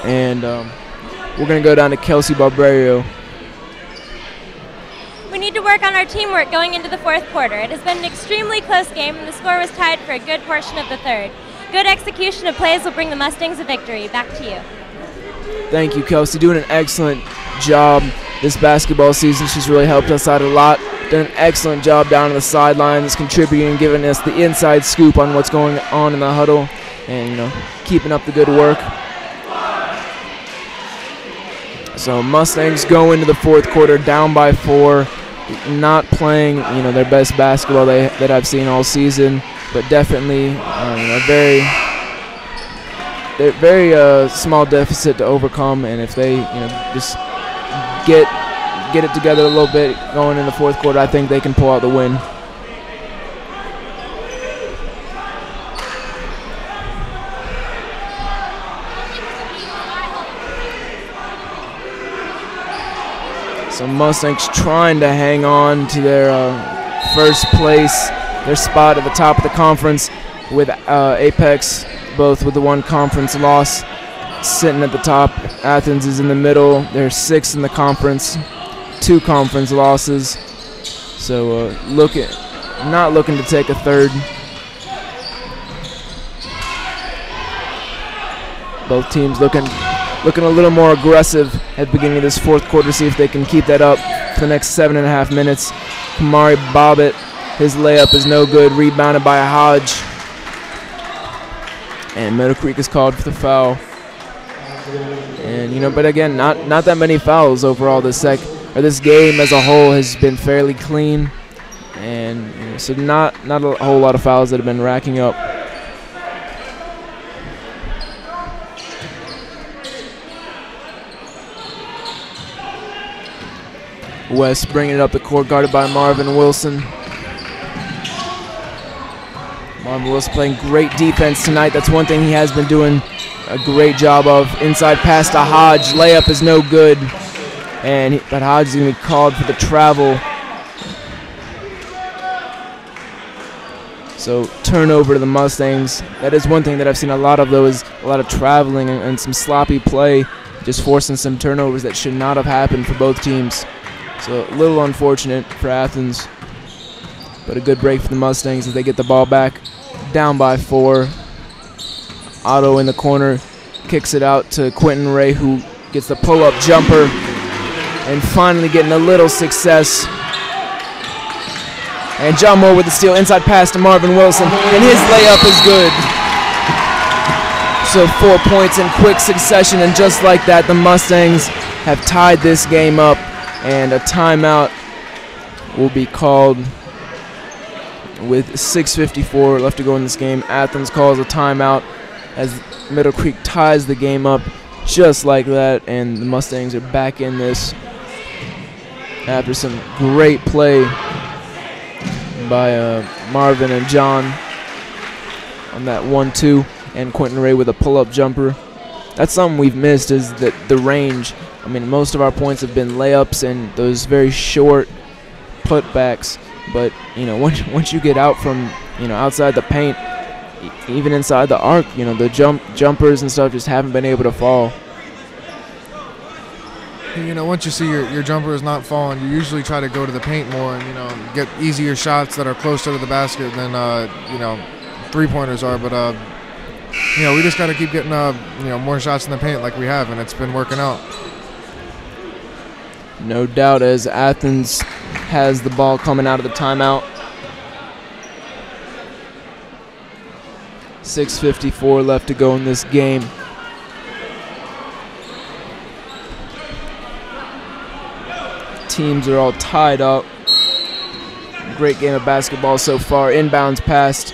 And we're going to go down to Kelsey Barberio. We need to work on our teamwork going into the fourth quarter. It has been an extremely close game, and the score was tied for a good portion of the third. Good execution of plays will bring the Mustangs a victory. Back to you. Thank you, Kelsey. Doing an excellent job this basketball season. She's really helped us out a lot. Done an excellent job down on the sidelines, contributing, giving us the inside scoop on what's going on in the huddle, and keeping up the good work. So Mustangs go into the fourth quarter down by 4, not playing their best basketball that I've seen all season, but definitely a very small deficit to overcome. And if they just get it together a little bit going in the fourth quarter, I think they can pull out the win. So Mustangs trying to hang on to their first place, their spot at the top of the conference, with Apex both with the one conference loss sitting at the top. Athens is in the middle. They're 6th in the conference, 2 conference losses. So not looking to take a third. Both teams looking a little more aggressive at the beginning of this fourth quarter, see if they can keep that up for the next 7.5 minutes. Kamari Bobbitt, his layup is no good, rebounded by Hodge. And Middle Creek is called for the foul. And but again, not that many fouls overall. This game as a whole has been fairly clean, and so not a whole lot of fouls that have been racking up. West bringing it up the court, guarded by Marvin Wilson. Marvin Wilson playing great defense tonight. That's one thing he has been doing a great job of. Inside pass to Hodge. Layup is no good. But Hodge is going to be called for the travel. So turnover to the Mustangs. That is one thing that I've seen a lot of, though, is a lot of traveling and some sloppy play, just forcing some turnovers that should not have happened for both teams. So a little unfortunate for Athens, but a good break for the Mustangs as they get the ball back. Down by 4. Otto in the corner kicks it out to Quentin Ray, who gets the pull-up jumper and finally getting a little success. And John Moore with the steal, inside pass to Marvin Wilson, and his layup is good. So 4 points in quick succession, and just like that, the Mustangs have tied this game up, and a timeout will be called with 6:54 left to go in this game. Athens calls a timeout as Middle Creek ties the game up just like that, and the Mustangs are back in this after some great play by Marvin and John on that 1-2, and Quentin Ray with a pull-up jumper. That's something we've missed, is that the range. I mean, most of our points have been layups and those very short putbacks, but once you get out from outside the paint, even inside the arc, the jumpers and stuff just haven't been able to fall. Once you see your jumper is not falling, you usually try to go to the paint more and get easier shots that are closer to the basket than 3-pointers are. But we just got to keep getting more shots in the paint like we have, and it's been working out. No doubt, as Athens has the ball coming out of the timeout. 6:54 left to go in this game. Teams are all tied up. Great game of basketball so far. Inbounds pass.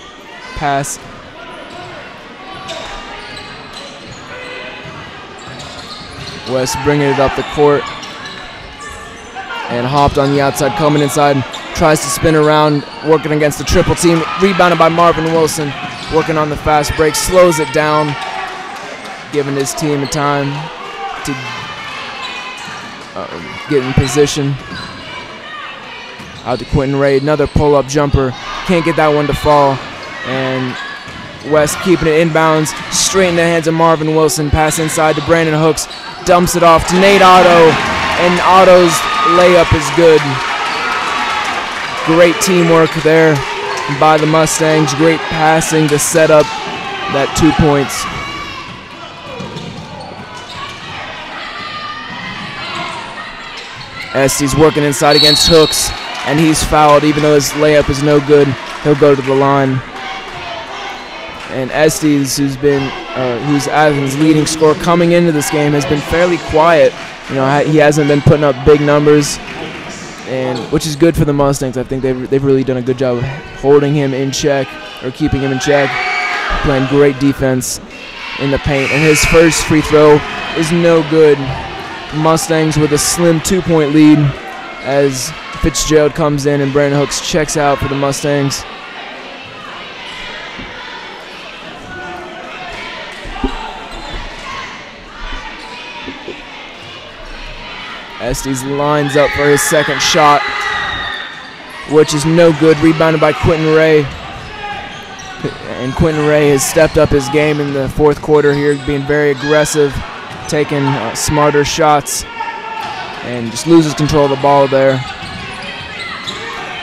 West bringing it up the court. And hopped on the outside, coming inside. Tries to spin around, working against the triple team. Rebounded by Marvin Wilson. Working on the fast break. Slows it down. Giving his team a time to get in position. Out to Quentin Ray, another pull-up jumper. Can't get that one to fall. And West keeping it inbounds, straight in the hands of Marvin Wilson. Pass inside to Brandon Hooks. Dumps it off to Nate Otto. And Otto's layup is good. Great teamwork there by the Mustangs. Great passing to set up that 2 points. Estes working inside against Hooks, and he's fouled even though his layup is no good. He'll go to the line. And Estes, who's Athens' leading scorer coming into this game, has been fairly quiet. He hasn't been putting up big numbers, and which is good for the Mustangs. I think they've really done a good job of holding him in check, or keeping him in check, playing great defense in the paint. And his first free throw is no good. Mustangs with a slim 2-point lead as Fitzgerald comes in and Brandon Hooks checks out for the Mustangs. Estes lines up for his second shot, which is no good. Rebounded by Quentin Ray. And Quentin Ray has stepped up his game in the fourth quarter here, being very aggressive, taking smarter shots, and just loses control of the ball there.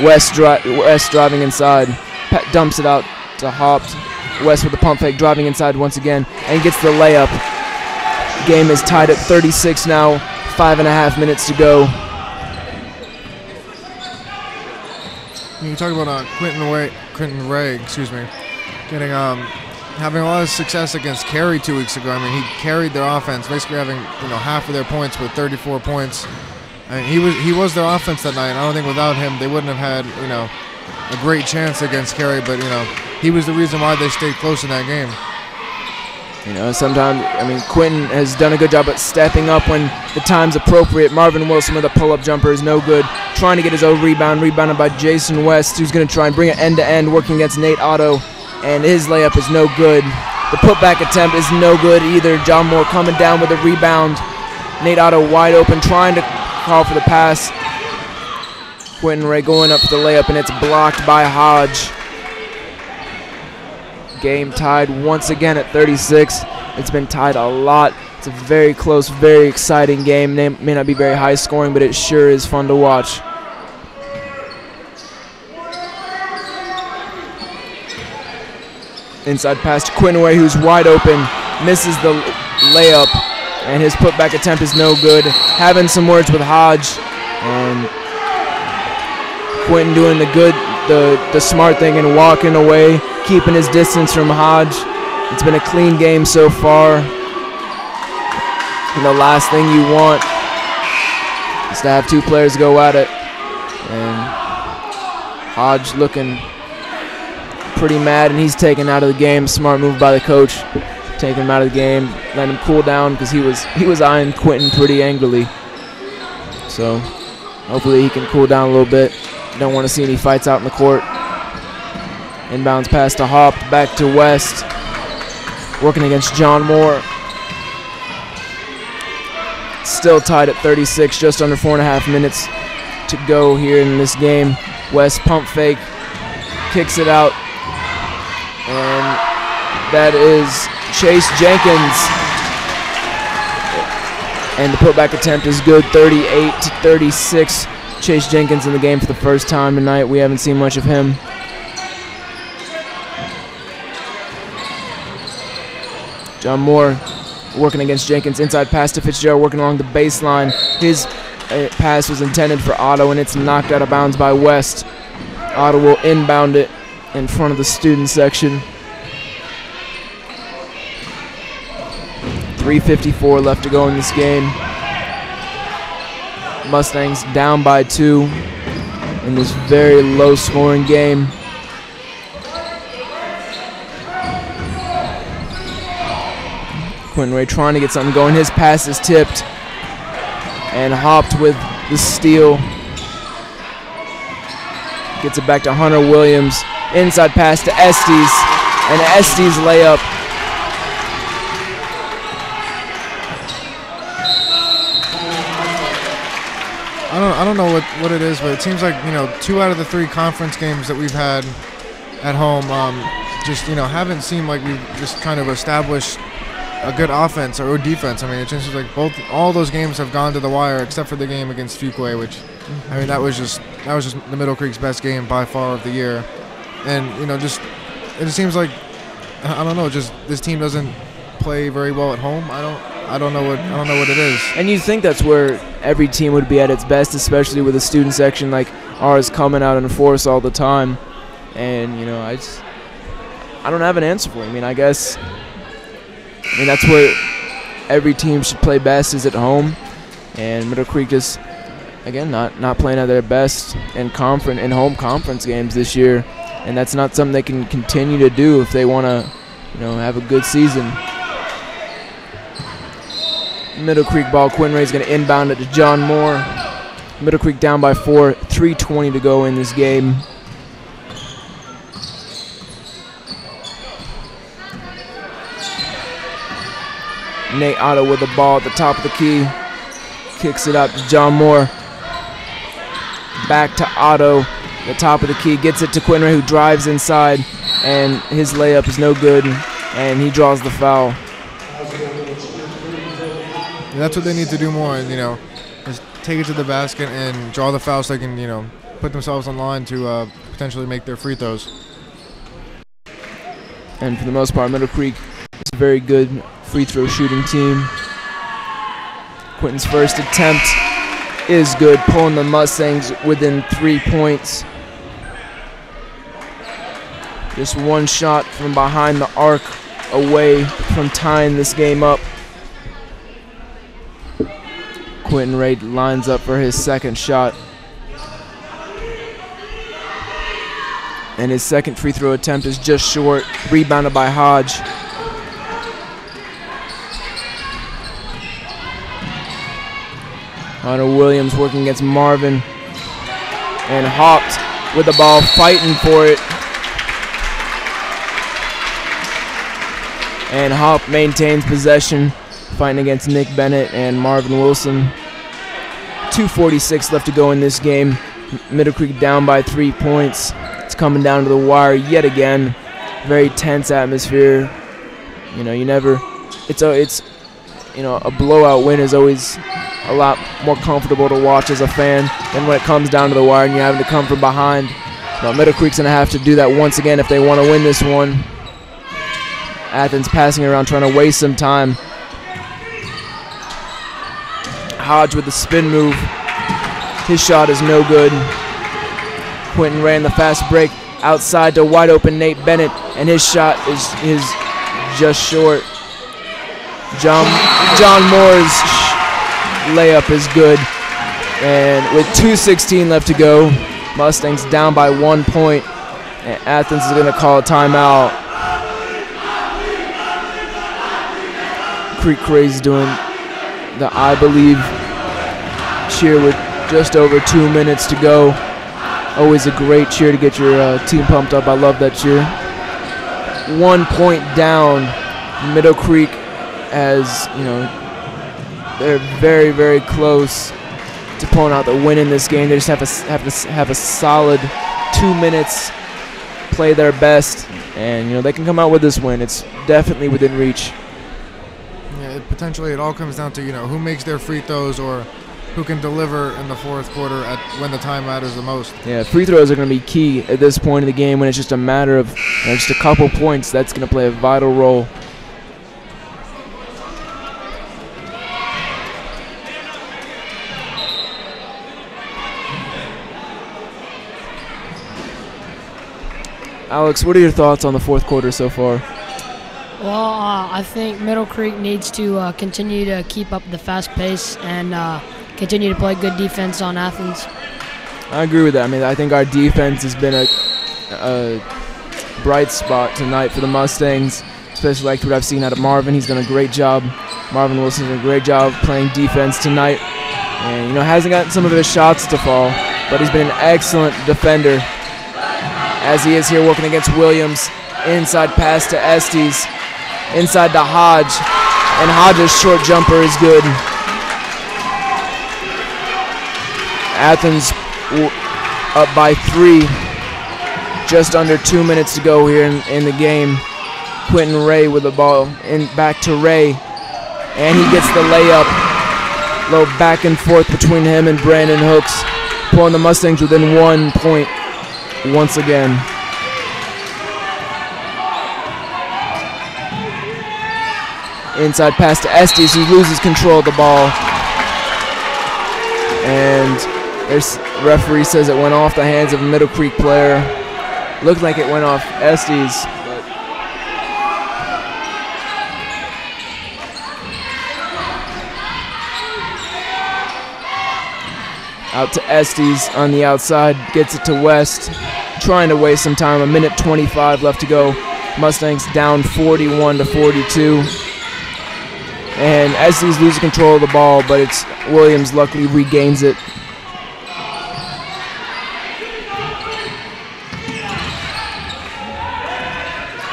West driving inside, dumps it out to Hopt. West with the pump fake, driving inside once again, and gets the layup. Game is tied at 36 now, 5.5 minutes to go. You talk about Quentin Ray, getting having a lot of success against Cary 2 weeks ago. I mean, he carried their offense, basically having half of their points with 34 points. I mean, he was their offense that night. I don't think without him they wouldn't have had a great chance against Cary. But he was the reason why they stayed close in that game. Sometimes, Quentin has done a good job at stepping up when the time's appropriate. Marvin Wilson with a pull-up jumper is no good. Trying to get his own rebounded by Jason West, who's going to try and bring it end-to-end, working against Nate Otto, and his layup is no good. The putback attempt is no good either. John Moore coming down with a rebound. Nate Otto wide open, trying to call for the pass. Quentin Ray going up for the layup, and it's blocked by Hodge. Game tied once again at 36. It's been tied a lot. It's a very close, very exciting game. May not be very high scoring, but it sure is fun to watch. Inside pass to Quentin Ray, who's wide open, misses the layup, and his putback attempt is no good. Having some words with Hodge, and Quentin doing the smart thing and walking away, keeping his distance from Hodge. It's been a clean game so far. And the last thing you want is to have two players go at it. And Hodge looking pretty mad, and he's taken out of the game. Smart move by the coach, taking him out of the game, letting him cool down because he was eyeing Quentin pretty angrily. So hopefully he can cool down a little bit. Don't want to see any fights out in the court. Inbounds pass to Hop, back to West, working against John Moore. Still tied at 36, just under 4.5 minutes to go here in this game. West pump fake, kicks it out, and that is Chase Jenkins. And the putback attempt is good, 38-36. Chase Jenkins in the game for the first time tonight. We haven't seen much of him. John Moore working against Jenkins. Inside pass to Fitzgerald, working along the baseline. His pass was intended for Otto, and it's knocked out of bounds by West. Otto will inbound it in front of the student section. 3:54 left to go in this game. Mustangs down by 2 in this very low-scoring game. Quentin Ray trying to get something going. His pass is tipped and hopped with the steal. Gets it back to Hunter Williams. Inside pass to Estes, and Estes layup. I don't know what it is, but it seems like 2 out of the 3 conference games that we've had at home just haven't seemed like we've just kind of established a good offense or defense. I mean, it just seems like all those games have gone to the wire except for the game against Fuquay, which I mean that was just the Middle Creek's best game by far of the year, and it just seems like I don't know, just this team doesn't play very well at home. I don't know what it is. And you'd think that's where every team would be at its best, especially with a student section like ours coming out in force all the time. And I don't have an answer for it. I mean, that's where every team should play best, is at home. And Middle Creek just, again, not playing at their best in home conference games this year. And that's not something they can continue to do if they want to, have a good season. Middle Creek ball. Quinn Ray's going to inbound it to John Moore. Middle Creek down by 4. 3:20 to go in this game. Nate Otto with the ball at the top of the key. Kicks it out to John Moore. Back to Otto. The top of the key. Gets it to Quinn Ray, who drives inside. And his layup is no good. And he draws the foul. That's what they need to do more, and just take it to the basket and draw the foul so they can put themselves on line to potentially make their free throws. And for the most part, Middle Creek is a very good free throw shooting team. Quentin's first attempt is good, pulling the Mustangs within 3 points. Just one shot from behind the arc away from tying this game up. Quentin Ray lines up for his second shot. And his second free throw attempt is just short, rebounded by Hodge. Hunter Williams working against Marvin. And hopped with the ball, fighting for it. And Hop maintains possession, fighting against Nick Bennett and Marvin Wilson. 2:46 left to go in this game. Middle Creek down by 3 points. It's coming down to the wire yet again. Very tense atmosphere. A blowout win is always a lot more comfortable to watch as a fan than when it comes down to the wire and you're having to come from behind. But Middle Creek's going to have to do that once again if they want to win this one. Athens passing around, trying to waste some time. Hodge with the spin move. His shot is no good. Quentin Ray in the fast break outside to wide open Nate Bennett, and his shot is just short. John Moore's layup is good. And with 2:16 left to go, Mustangs down by 1 point, and Athens is going to call a timeout. Creek Craze doing the I Believe cheer with just over 2 minutes to go. Always a great cheer to get your team pumped up. I love that cheer. 1 point down. Middle Creek, as they're very, very close to pulling out the win in this game. They just have to have a solid 2 minutes, play their best, and they can come out with this win. It's definitely within reach. Yeah, potentially it all comes down to who makes their free throws or who can deliver in the fourth quarter when the time matters the most. Yeah, free throws are going to be key at this point in the game when it's just a matter of just a couple points. That's going to play a vital role. Alex, what are your thoughts on the fourth quarter so far? Well, I think Middle Creek needs to continue to keep up the fast pace and continue to play good defense on Athens. I agree with that. I mean, I think our defense has been a bright spot tonight for the Mustangs, especially like what I've seen out of Marvin. He's done a great job. Marvin Wilson's done a great job playing defense tonight. And, hasn't gotten some of his shots to fall, but he's been an excellent defender as he is here working against Williams. Inside pass to Estes. Inside to Hodge. And Hodge's short jumper is good. Athens up by 3. Just under 2 minutes to go here in the game. Quentin Ray with the ball. Back to Ray. And he gets the layup. Little back and forth between him and Brandon Hooks. Pulling the Mustangs within 1 point once again. Inside pass to Estes, who loses control of the ball. And there's referee says it went off the hands of a Middle Creek player. Looked like it went off Estes. Out to Estes on the outside, gets it to West, trying to waste some time. 1:25 left to go. Mustangs down 41-42. And Estes loses control of the ball, but it's Williams luckily regains it.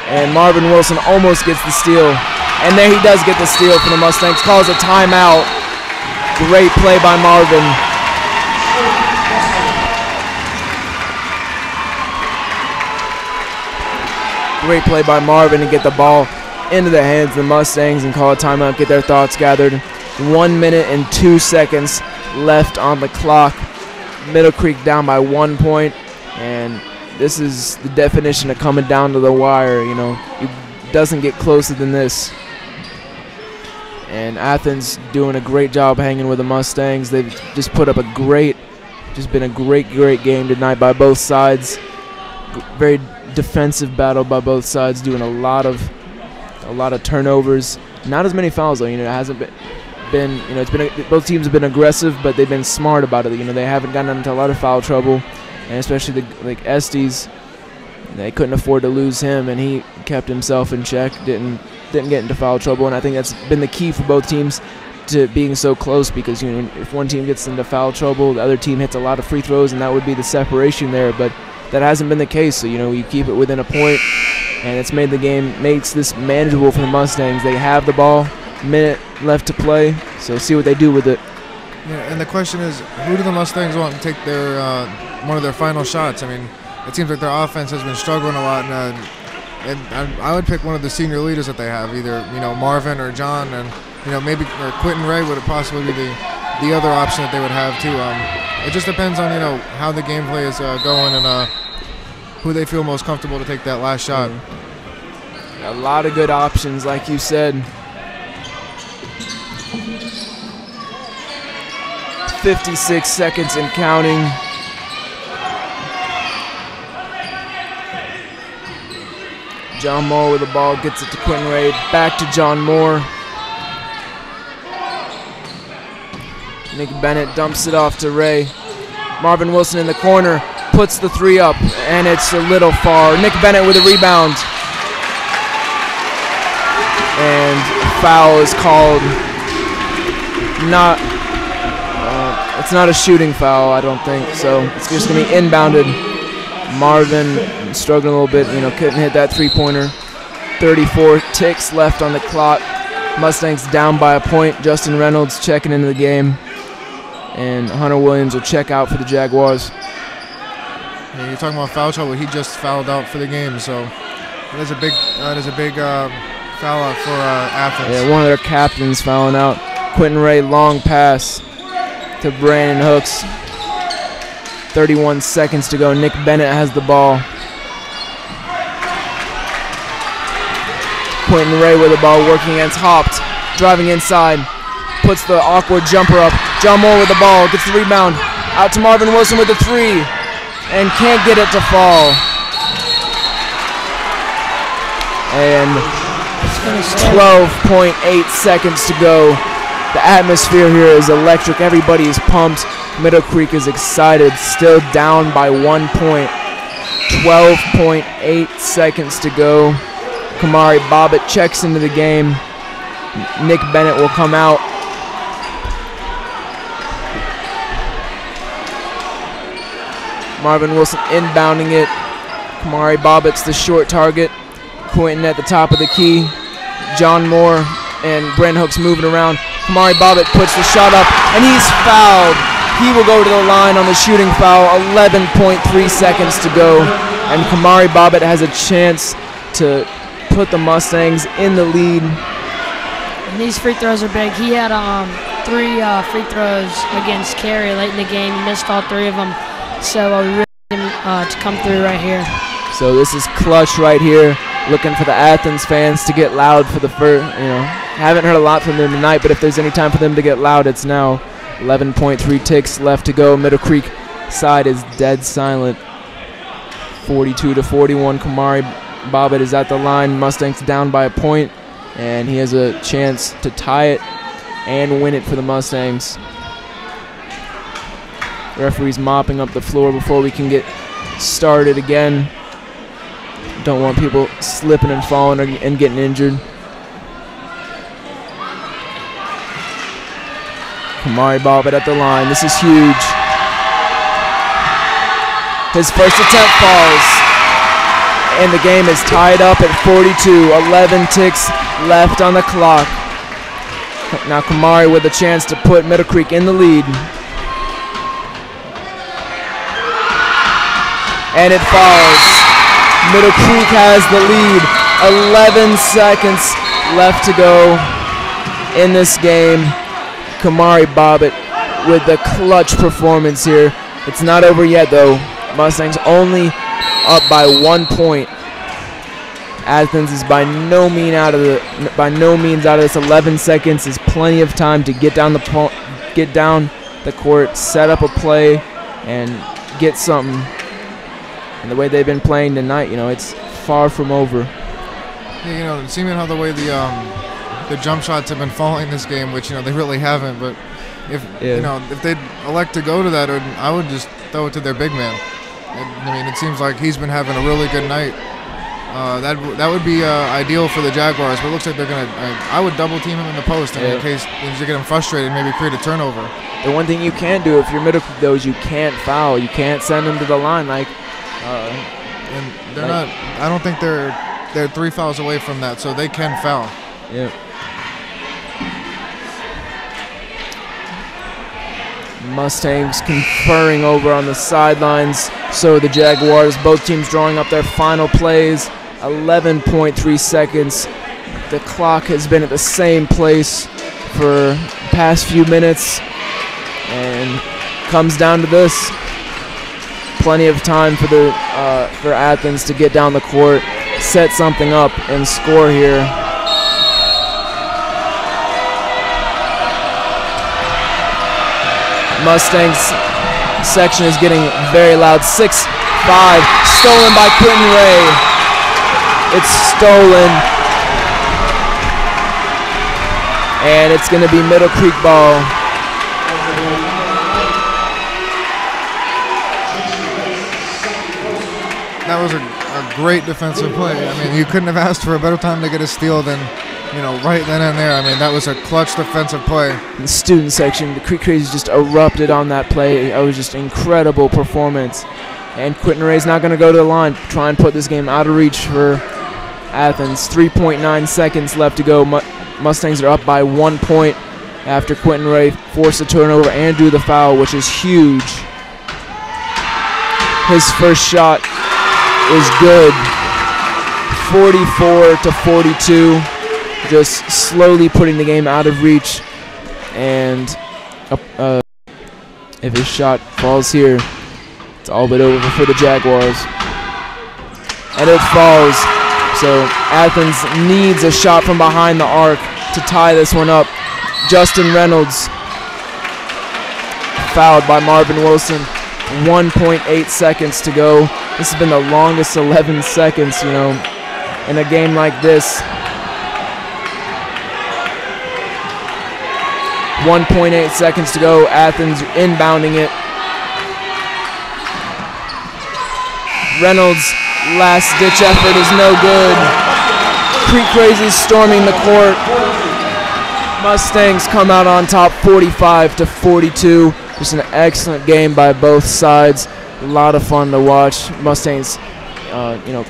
And Marvin Wilson almost gets the steal. And there he does get the steal for the Mustangs. Calls a timeout. Great play by Marvin. Great play by Marvin to get the ball into the hands of the Mustangs and call a timeout, get their thoughts gathered. 1 minute and 2 seconds left on the clock. Middle Creek down by 1 point, and this is the definition of coming down to the wire. It doesn't get closer than this. And Athens doing a great job hanging with the Mustangs. They've just put up been a great game tonight by both sides. Very defensive battle by both sides, doing a lot of turnovers. Not as many fouls though. It hasn't been both teams have been aggressive, but they've been smart about it. They haven't gotten into a lot of foul trouble, and especially like Estes, they couldn't afford to lose him, and he kept himself in check. Didn't get into foul trouble, and I think that's been the key for both teams to being so close, because if one team gets into foul trouble, the other team hits a lot of free throws, and that would be the separation there. But that hasn't been the case, so you keep it within a point, and it's makes this manageable for the Mustangs. They have the ball, minute left to play, so see what they do with it. Yeah, and the question is, who do the Mustangs want to take their one of their final shots? I mean, it seems like their offense has been struggling a lot, and I would pick one of the senior leaders that they have, either Marvin or John, and maybe or Quentin Ray would possibly be the other option that they would have too. It just depends on how the gameplay is going and who they feel most comfortable to take that last shot. A lot of good options, like you said. 56 seconds and counting. John Moore with the ball, gets it to Quentin Ray, back to John Moore. Nick Bennett dumps it off to Ray. Marvin Wilson in the corner, puts the three up, and it's a little far. Nick Bennett with a rebound. And foul is called. It's not a shooting foul, I don't think, so it's just going to be inbounded. Marvin struggling a little bit, couldn't hit that three-pointer. 34 ticks left on the clock. Mustangs down by a point. Justin Reynolds checking into the game. And Hunter Williams will check out for the Jaguars. Yeah, you're talking about foul trouble. He just fouled out for the game, so that is a big foul out for Athens. Yeah, one of their captains fouling out. Quentin Ray, long pass to Brandon Hooks. 31 seconds to go. Nick Bennett has the ball. Quentin Ray with the ball, working against Hopt. Driving inside. Puts the awkward jumper up. John Moore with the ball. Gets the rebound. Out to Marvin Wilson with the three. And can't get it to fall. And 12.8 seconds to go. The atmosphere here is electric. Everybody is pumped. Middle Creek is excited. Still down by 1 point. 12.8 seconds to go. Kamari Bobbitt checks into the game. Nick Bennett will come out. Marvin Wilson inbounding it. Kamari Bobbitt's the short target. Quentin at the top of the key. John Moore and Brent Hooks moving around. Kamari Bobbitt puts the shot up, and he's fouled. He will go to the line on the shooting foul. 11.3 seconds to go, and Kamari Bobbitt has a chance to put the Mustangs in the lead. And these free throws are big. He had 3 free throws against Cary late in the game. He missed all 3 of them, so we really need him to come through right here. So this is clutch right here. Looking for the Athens fans to get loud for the first, haven't heard a lot from them tonight, but if there's any time for them to get loud, it's now. 11.3 ticks left to go. Middle Creek side is dead silent. 42-41. Kamari Bobbitt is at the line. Mustangs down by a point, and he has a chance to tie it and win it for the Mustangs. The referee's mopping up the floor before we can get started again. Don't want people slipping and falling and getting injured. Kamari Bobbitt at the line. This is huge. His first attempt falls. And the game is tied up at 42. 11 ticks left on the clock. Now Kamari with a chance to put Middle Creek in the lead. And it falls. Middle Creek has the lead. 11 seconds left to go in this game. Kamari Bobbitt with the clutch performance here. It's not over yet though. Mustangs only up by 1 point. Athens is by no means out of this. 11 seconds is plenty of time to get down the court, set up a play, and get something. And the way they've been playing tonight, it's far from over. Yeah, seeming how the way the jump shots have been falling this game, which they really haven't. But if they'd elect to go to that, I would just throw it to their big man. It seems like he's been having a really good night. That would be ideal for the Jaguars, but it looks like they're gonna. I would double team him in the post in case you get him frustrated, maybe create a turnover. The one thing you can't do if you're Middle Creek though is you can't foul. You can't send him to the line and they're not. I don't think they're 3 fouls away from that, so they can foul. Yeah. Mustangs conferring over on the sidelines. So the Jaguars, both teams drawing up their final plays. 11.3 seconds. The clock has been at the same place for the past few minutes, and comes down to this. Plenty of time for Athens to get down the court, set something up, and score here. Mustangs section is getting very loud. 6-5, stolen by Quentin Ray. It's stolen, and it's going to be Middle Creek ball. That was a great defensive play. You couldn't have asked for a better time to get a steal than, right then and there. That was a clutch defensive play. In the student section, the Creek Crazy just erupted on that play. It was just incredible performance. And Quentin Ray's not going to go to the line, try and put this game out of reach for Athens. 3.9 seconds left to go. Mustangs are up by 1 point after Quentin Ray forced a turnover and drew the foul, which is huge. His first shot is good. 44-42. Just slowly putting the game out of reach. And if his shot falls here, it's all but over for the Jaguars. And it falls. So Athens needs a shot from behind the arc to tie this one up. Justin Reynolds fouled by Marvin Wilson. 1.8 seconds to go. This has been the longest 11 seconds, in a game like this. 1.8 seconds to go. Athens inbounding it. Reynolds' last-ditch effort is no good. Creek Crazies storming the court. Mustangs come out on top 45-42. Just an excellent game by both sides. A lot of fun to watch. Mustangs,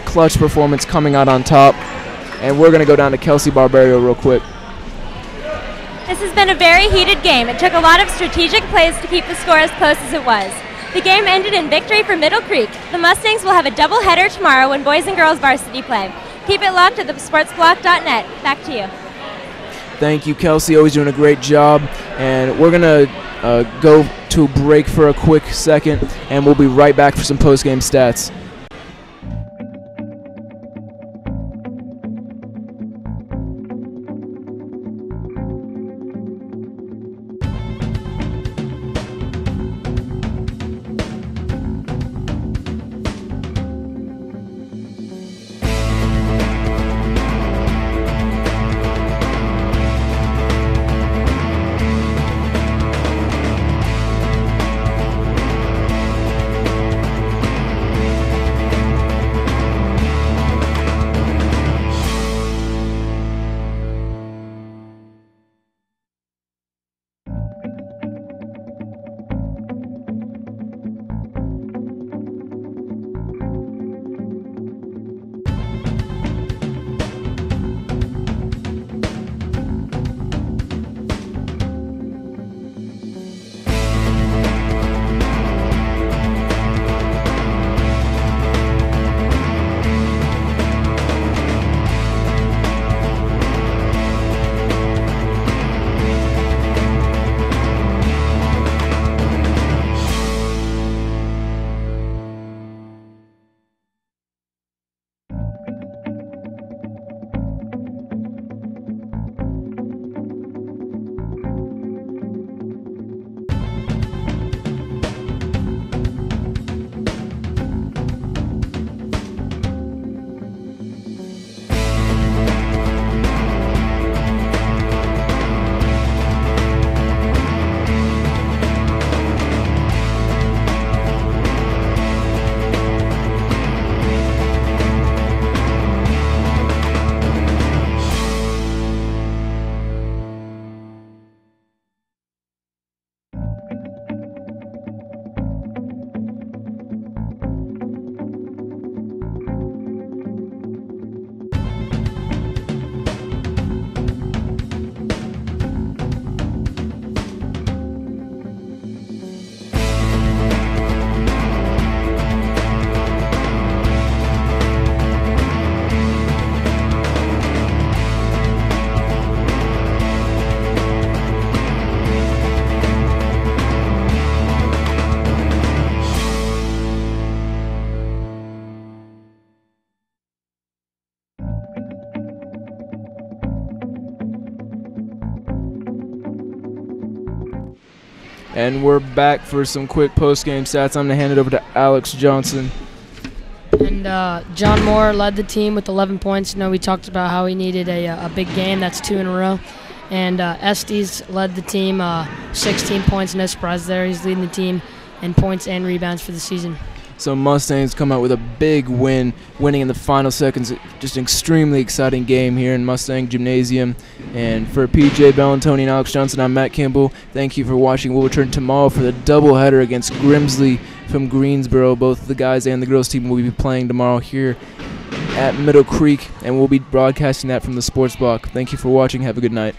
clutch performance coming out on top. And we're going to go down to Kelsey Barbario real quick. This has been a very heated game. It took a lot of strategic plays to keep the score as close as it was. The game ended in victory for Middle Creek. The Mustangs will have a doubleheader tomorrow when boys and girls varsity play. Keep it locked at thesportsblock.net. Back to you. Thank you, Kelsey. Always doing a great job. And we're going to go to a break for a quick second, and we'll be right back for some post-game stats. And we're back for some quick post-game stats. I'm going to hand it over to Alex Johnson. And John Moore led the team with 11 points. We talked about how he needed a big game. That's 2 in a row. And Estes led the team, 16 points. No surprise there. He's leading the team in points and rebounds for the season. So Mustangs come out with a big win, winning in the final seconds. Just an extremely exciting game here in Mustang Gymnasium. And for PJ Bellantoni and Alex Johnson, I'm Matt Campbell. Thank you for watching. We'll return tomorrow for the doubleheader against Grimsley from Greensboro. Both the guys and the girls team will be playing tomorrow here at Middle Creek, and we'll be broadcasting that from the Sports Block. Thank you for watching. Have a good night.